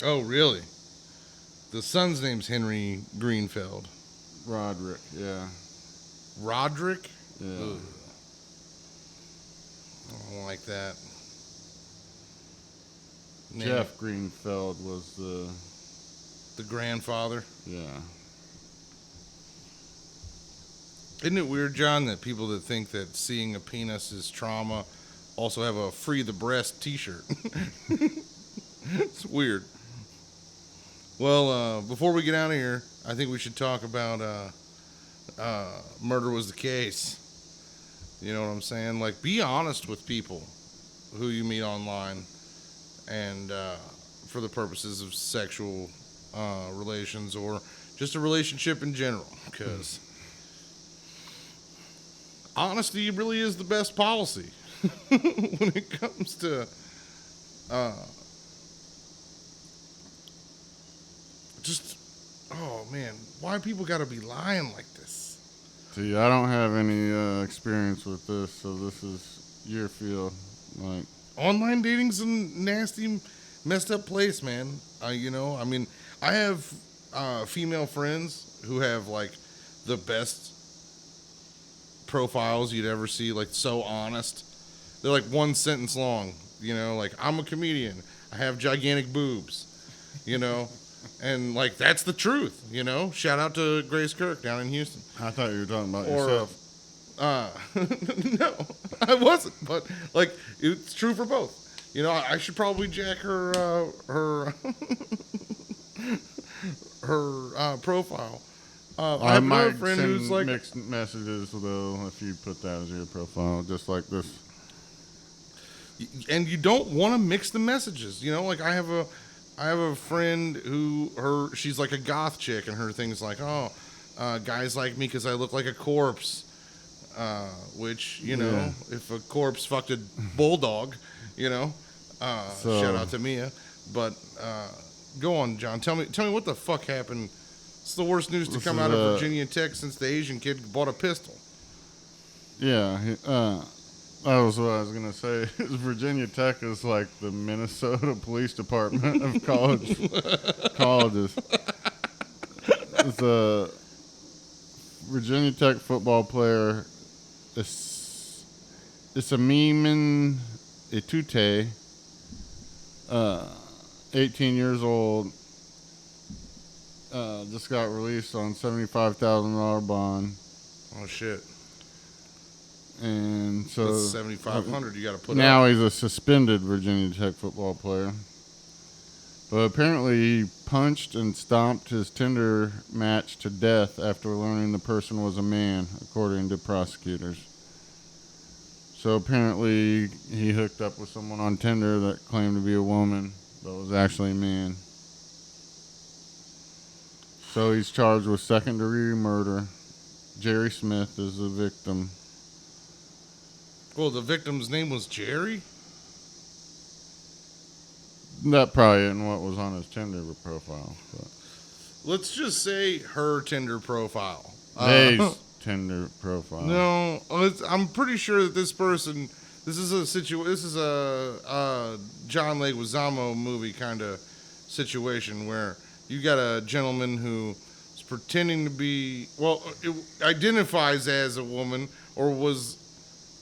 S1: Oh, really? The son's name's Henry Greenfeld.
S2: Roderick, yeah.
S1: Roderick?
S2: Yeah.
S1: Ugh. I don't like that. Name
S2: Jeff Greenfeld was
S1: the grandfather.
S2: yeah.
S1: Isn't it weird, John, that people that think that seeing a penis is trauma also have a Free the Breast t-shirt? It's weird. Well, before we get out of here, I think we should talk about Murder Was the Case. You know what I'm saying? Like, be honest with people who you meet online and for the purposes of sexual relations or just a relationship in general, because honesty really is the best policy when it comes to just, oh man, why people gotta be lying like this?
S2: See, I don't have any experience with this, so this is your field. Like,
S1: Online dating's a nasty, messed up place, man. You know, I mean, I have female friends who have like the best profiles you'd ever see, like so honest. They're like one sentence long, you know, like I'm a comedian, I have gigantic boobs, you know, and like that's the truth, you know. Shout out to Grace Kirk down in Houston.
S2: I thought you were talking about
S1: Or,
S2: yourself.
S1: No, I wasn't, but like it's true for both. You know, I should probably jack her profile. I have another
S2: might
S1: friend
S2: send
S1: who's like,
S2: mixed messages though if you put that as your profile, just like this.
S1: and you don't want to mix the messages. You know, like I have a friend who she's like a goth chick, and her thing's like, guys like me because I look like a corpse. Which, you know,
S2: Yeah.
S1: if a corpse fucked a bulldog, you know,
S2: So-
S1: shout out to Mia. But go on, John. Tell me what the fuck happened. It's the worst news to
S2: This
S1: come
S2: is,
S1: out of Virginia Tech since the Asian kid bought a pistol.
S2: Yeah, that was what I was gonna say. Virginia Tech is like the Minnesota Police Department of colleges. It's a Virginia Tech football player. Isamiman Etute, 18 years old, just got released on $75,000 bond.
S1: Oh shit!
S2: And so
S1: That's 7,500. You got to put
S2: now
S1: up.
S2: he's a suspended Virginia Tech football player. But apparently he punched and stomped his Tinder match to death after learning the person was a man, according to prosecutors. So apparently he hooked up with someone on Tinder that claimed to be a woman, but was actually a man. So he's charged with second-degree murder. Jerry Smith is the victim.
S1: Well, the victim's name was Jerry.
S2: That probably isn't what was on his Tinder profile. But
S1: Let's just say her Tinder profile.
S2: They's Tinder profile.
S1: No, I'm pretty sure that this person. This is a John Leguizamo movie kind of situation where you got a gentleman who is pretending to be, identifies as a woman or was,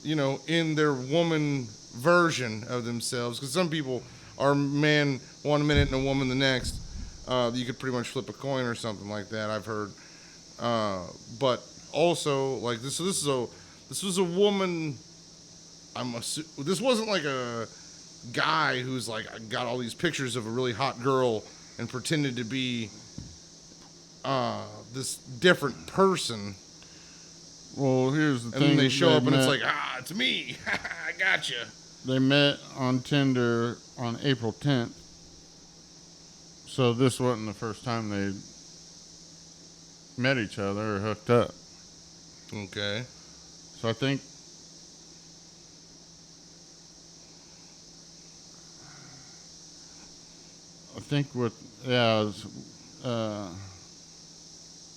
S1: in their woman version of themselves. Because some people are man one minute and a woman the next. You could pretty much flip a coin or something like that, I've heard. But also, like this was a woman. This wasn't like a guy who's like got all these pictures of a really hot girl and pretended to be this different person.
S2: Well, here's the thing.
S1: And then they show up and it's like, it's me. I gotcha.
S2: They met on Tinder on April 10th. So this wasn't the first time they met each other or hooked up.
S1: Okay.
S2: So I think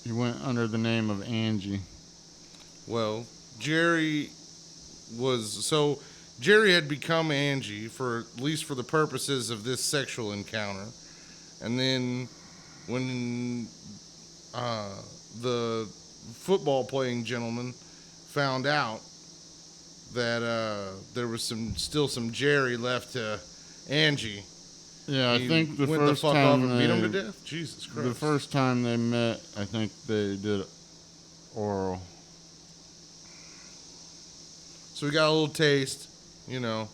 S2: he went under the name of Angie.
S1: Well, Jerry had become Angie for at least for the purposes of this sexual encounter. And then when the football playing gentleman found out that there was still some Jerry left to Angie.
S2: Yeah, I think the
S1: went
S2: first
S1: the fuck
S2: time
S1: off and beat him to death. Jesus Christ!
S2: The first time they met, I think they did oral.
S1: So we got a little taste,
S2: And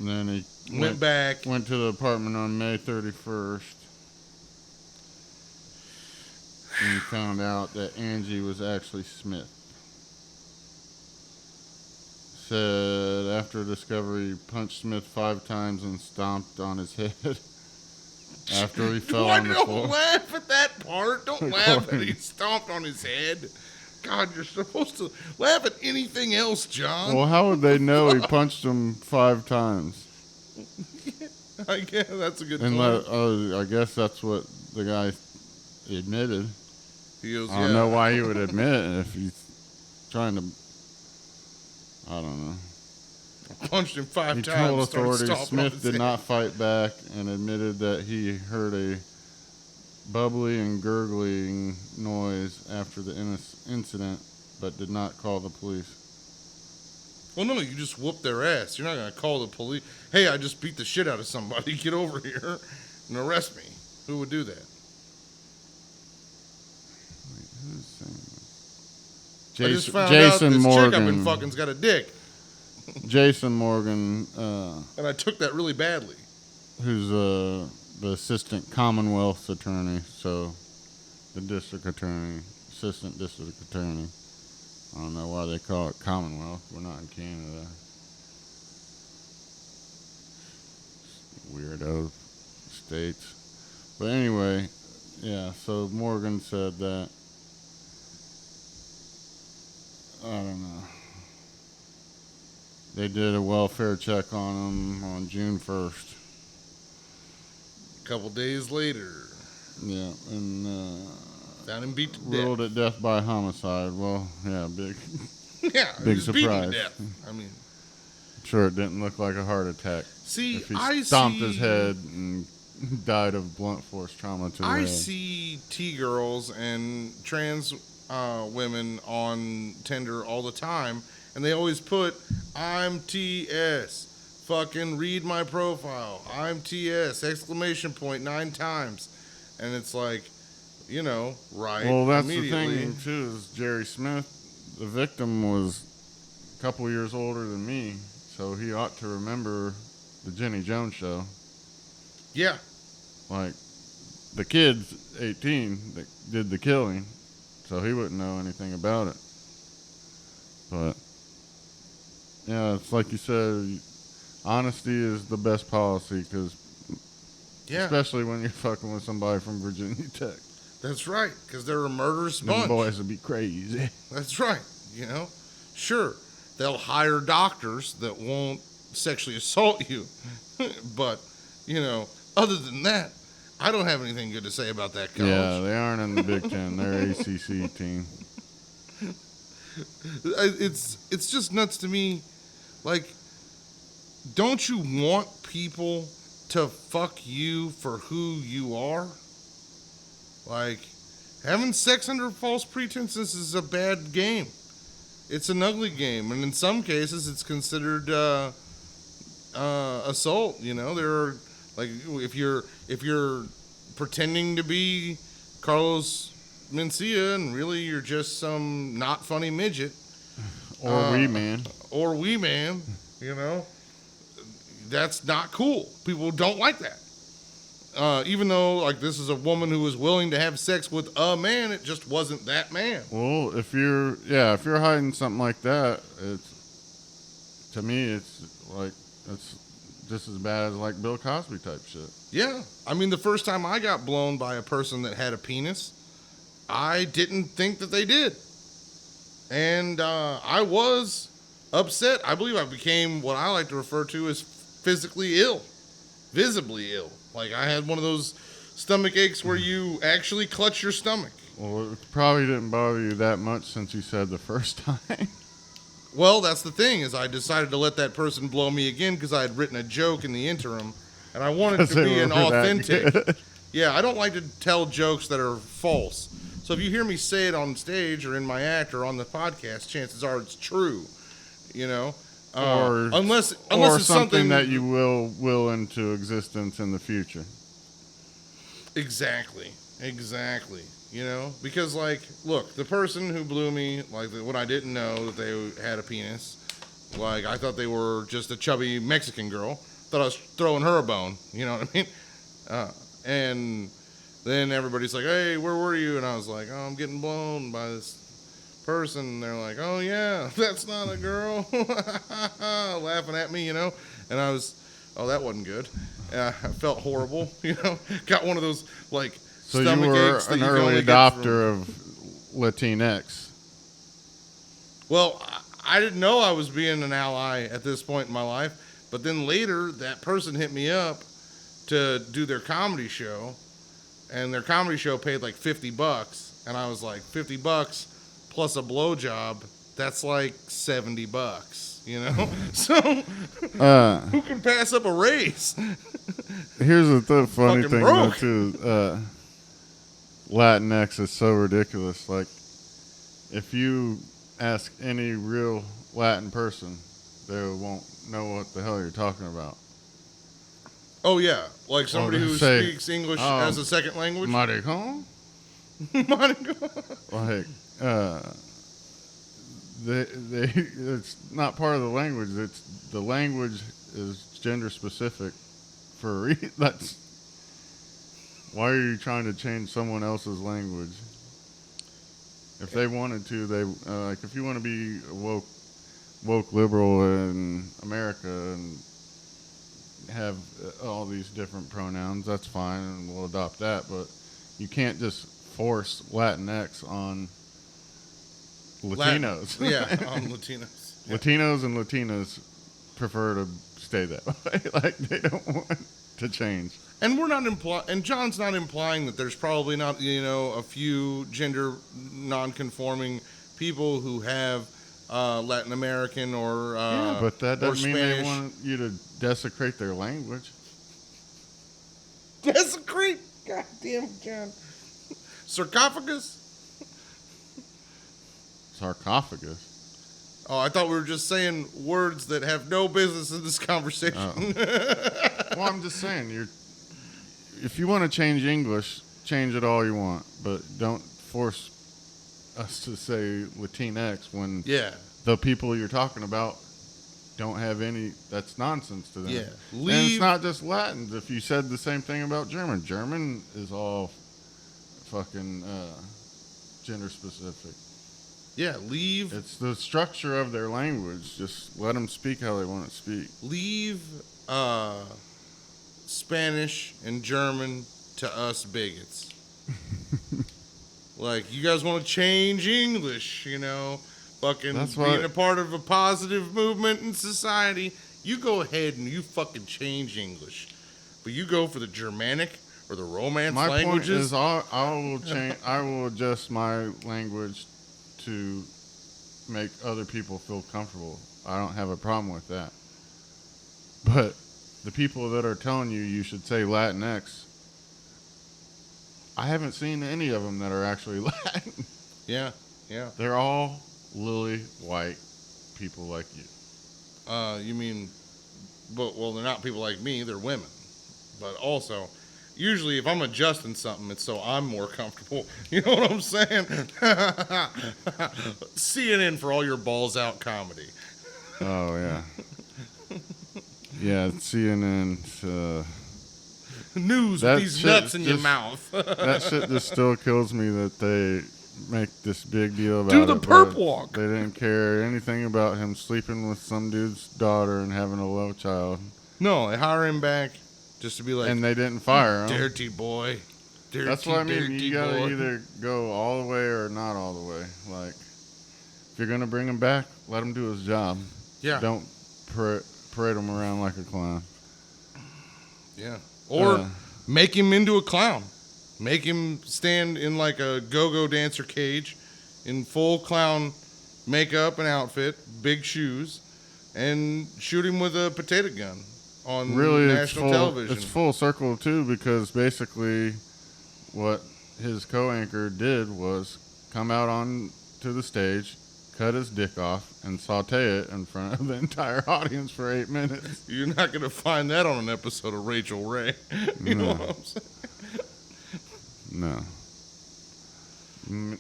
S2: then he
S1: went back.
S2: Went to the apartment on May 31st. And he found out that Angie was actually Smith. Said after discovery, he punched Smith 5 times and stomped on his head after he fell on the floor.
S1: Don't laugh at that part. Don't laugh that he stomped on his head. God, you're supposed to laugh at anything else, John.
S2: Well, how would they know he punched him 5 times?
S1: I guess that's a good
S2: point.
S1: point.
S2: I guess that's what the guy admitted.
S1: He goes,
S2: I don't know why he would admit it if he's trying to. I don't know.
S1: I punched him 5
S2: He
S1: times.
S2: told authorities Smith did
S1: head.
S2: not fight back and admitted that he heard a bubbly and gurgling noise after the incident, but did not call the police.
S1: Well, no, you just whoop their ass. You're not going to call the police. Hey, I just beat the shit out of somebody. Get over here and arrest me. Who would do that?
S2: Wait, who's saying this?
S1: I just found
S2: Jason
S1: out this
S2: Morgan.
S1: chick I've been fucking's got a dick.
S2: Jason Morgan.
S1: And I took that really badly.
S2: Who's the assistant Commonwealth attorney, so the district attorney, assistant district attorney. I don't know why they call it Commonwealth. We're not in Canada. Weirdo states. But anyway, yeah, so Morgan said that. I don't know. They did a welfare check on him on June 1st.
S1: A couple days later.
S2: Yeah, and
S1: found him beat to
S2: ruled
S1: death.
S2: it death by homicide. Well, yeah, big
S1: big
S2: surprise.
S1: Beat him to death. I mean,
S2: sure, it didn't look like a heart attack.
S1: See,
S2: if he stomped his head and died of blunt force trauma to the head.
S1: I see T-girls and trans women on Tinder all the time, and they always put, I'm TS. Fucking read my profile. I'm TS. Exclamation point 9 times. And it's like, you know, right.
S2: Well, that's the
S1: immediately.
S2: thing, too, is Jerry Smith, the victim, was a couple years older than me, so he ought to remember the Jenny Jones show.
S1: Yeah.
S2: Like, the kid's 18 that did the killing, so he wouldn't know anything about it. But, yeah, it's like you said, honesty is the best policy, because especially when you're fucking with somebody from Virginia Tech.
S1: That's right, because they're a murderous sponge.
S2: Them boys would be crazy.
S1: That's right, you know. Sure, they'll hire doctors that won't sexually assault you. But, you know, other than that, I don't have anything good to say about that college.
S2: Yeah, they aren't in the Big Ten. They're ACC team.
S1: It's just nuts to me. Like, don't you want people to fuck you for who you are? Like, having sex under false pretenses is a bad game. It's an ugly game, and in some cases, it's considered assault. You know, there are like if you're pretending to be Carlos Mencia and really you're just some not funny midget
S2: Or wee man.
S1: or wee man, you know, that's not cool. People don't like that. Even though, like, this is a woman who was willing to have sex with a man, it just wasn't that man.
S2: Well, if you're hiding something like that, to me, it's like, it's just as bad as, like, Bill Cosby type shit.
S1: Yeah. I mean, the first time I got blown by a person that had a penis, I didn't think that they did. And I was upset. I believe I became what I like to refer to as physically ill, visibly ill. Like, I had one of those stomach aches where you actually clutch your stomach.
S2: Well, it probably didn't bother you that much since you said the first time.
S1: Well, that's the thing, is I decided to let that person blow me again because I had written a joke in the interim, and I wanted to be an authentic. Yeah, I don't like to tell jokes that are false. So if you hear me say it on stage or in my act or on the podcast, chances are it's true, you know? Unless it's
S2: something that you will into existence in the future.
S1: Exactly. You know, because, like, look, the person who blew me, like, when I didn't know that they had a penis, like, I thought they were just a chubby Mexican girl. Thought I was throwing her a bone. You know what I mean? And then everybody's like, "Hey, where were you?" And I was like, "Oh, I'm getting blown by this person." And they're like, "Oh yeah, that's not a girl," laughing at me, you know. And I was, oh, that wasn't good. I felt horrible, you know. Got one of those like
S2: so
S1: stomach
S2: you were
S1: aches that
S2: an
S1: you can
S2: early
S1: only
S2: adopter of Latinx.
S1: Well, I didn't know I was being an ally at this point in my life, but then later that person hit me up to do their comedy show, and their comedy show paid like $50, and I was like, $50 plus a blowjob, that's like $70, you know? So who can pass up a raise?
S2: Here's the funny
S1: Fucking
S2: thing
S1: broke.
S2: though too. Latinx is so ridiculous. Like, if you ask any real Latin person, they won't know what the hell you're talking about.
S1: Oh yeah, like somebody who
S2: say,
S1: speaks English as a second language.
S2: Maricón? Like, it's not part of the language. It's the language is gender specific for a reason. That's why are you trying to change someone else's language? If they wanted to, they like if you want to be a woke liberal in America and have all these different pronouns, that's fine, and we'll adopt that. But you can't just force Latinx on Latinos.
S1: On Latinos. Yeah.
S2: Latinos and Latinas prefer to stay that way. Like, they don't want to change.
S1: And we're not and John's not implying that there's probably not, you know, a few gender non-conforming people who have Latin American or
S2: yeah, but that doesn't mean
S1: Spanish.
S2: they want you to desecrate their language.
S1: Desecrate? Goddamn, John. Sarcophagus?
S2: Sarcophagus.
S1: Oh, I thought we were just saying words that have no business in this conversation.
S2: Well, I'm just saying, if you want to change English, change it all you want, but don't force us to say Latinx when the people you're talking about don't have any. That's nonsense to them.
S1: Yeah,
S2: and it's not just Latins. If you said the same thing about German, German is all fucking gender specific.
S1: Yeah, leave.
S2: It's the structure of their language. Just let them speak how they want to speak.
S1: Leave Spanish and German to us bigots. Like, you guys want to change English, you know, fucking being a part of a positive movement in society. You go ahead and you fucking change English. But you go for the Germanic or the Romance languages.
S2: My point is I will change. I will adjust my language to make other people feel comfortable. I don't have a problem with that. But the people that are telling you should say Latinx, I haven't seen any of them that are actually Latin.
S1: Yeah.
S2: They're all lily white people like you.
S1: You mean, well, they're not people like me, they're women. But also, usually if I'm adjusting something, it's so I'm more comfortable. You know what I'm saying? CNN for all your balls out comedy.
S2: Oh, yeah. Yeah, CNN.
S1: News with these nuts in your mouth.
S2: That shit just still kills me that they make this big deal about
S1: Do the perp walk.
S2: They didn't care anything about him sleeping with some dude's daughter and having a love child.
S1: No, they hire him back just to be like,
S2: and they didn't fire him.
S1: Dirty boy.
S2: That's what I mean. You gotta either go all the way or not all the way. Like, if you're gonna bring him back, let him do his job.
S1: Yeah.
S2: Don't parade him around like a clown.
S1: Yeah. Or make him into a clown. Make him stand in like a go-go dancer cage in full clown makeup and outfit, big shoes, and shoot him with a potato gun on national television.
S2: It's full circle, too, because basically what his co-anchor did was come out on to the stage, cut his dick off, and saute it in front of the entire audience for 8 minutes.
S1: You're not going to find that on an episode of Rachel Ray. You know what I'm saying?
S2: No.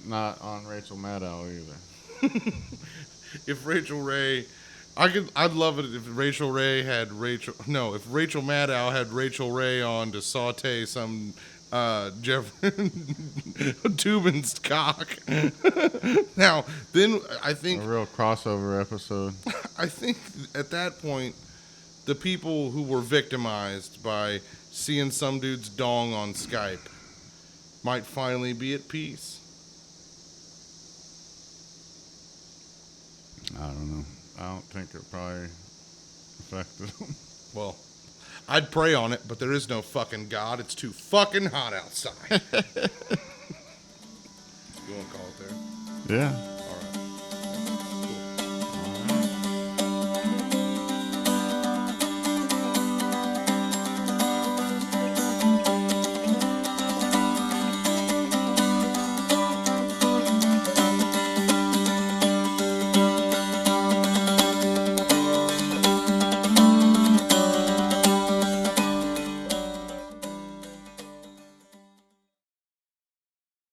S2: Not on Rachel Maddow either.
S1: If Rachel Ray... I'd love it if Rachel Maddow had Rachel Ray on to saute some Tubin's cock. Now, then I think
S2: a real crossover episode.
S1: I think at that point, the people who were victimized by seeing some dude's dong on Skype might finally be at peace.
S2: I don't know. I don't think it probably affected them.
S1: Well, I'd pray on it, but there is no fucking God. It's too fucking hot outside. You want to call it there?
S2: Yeah.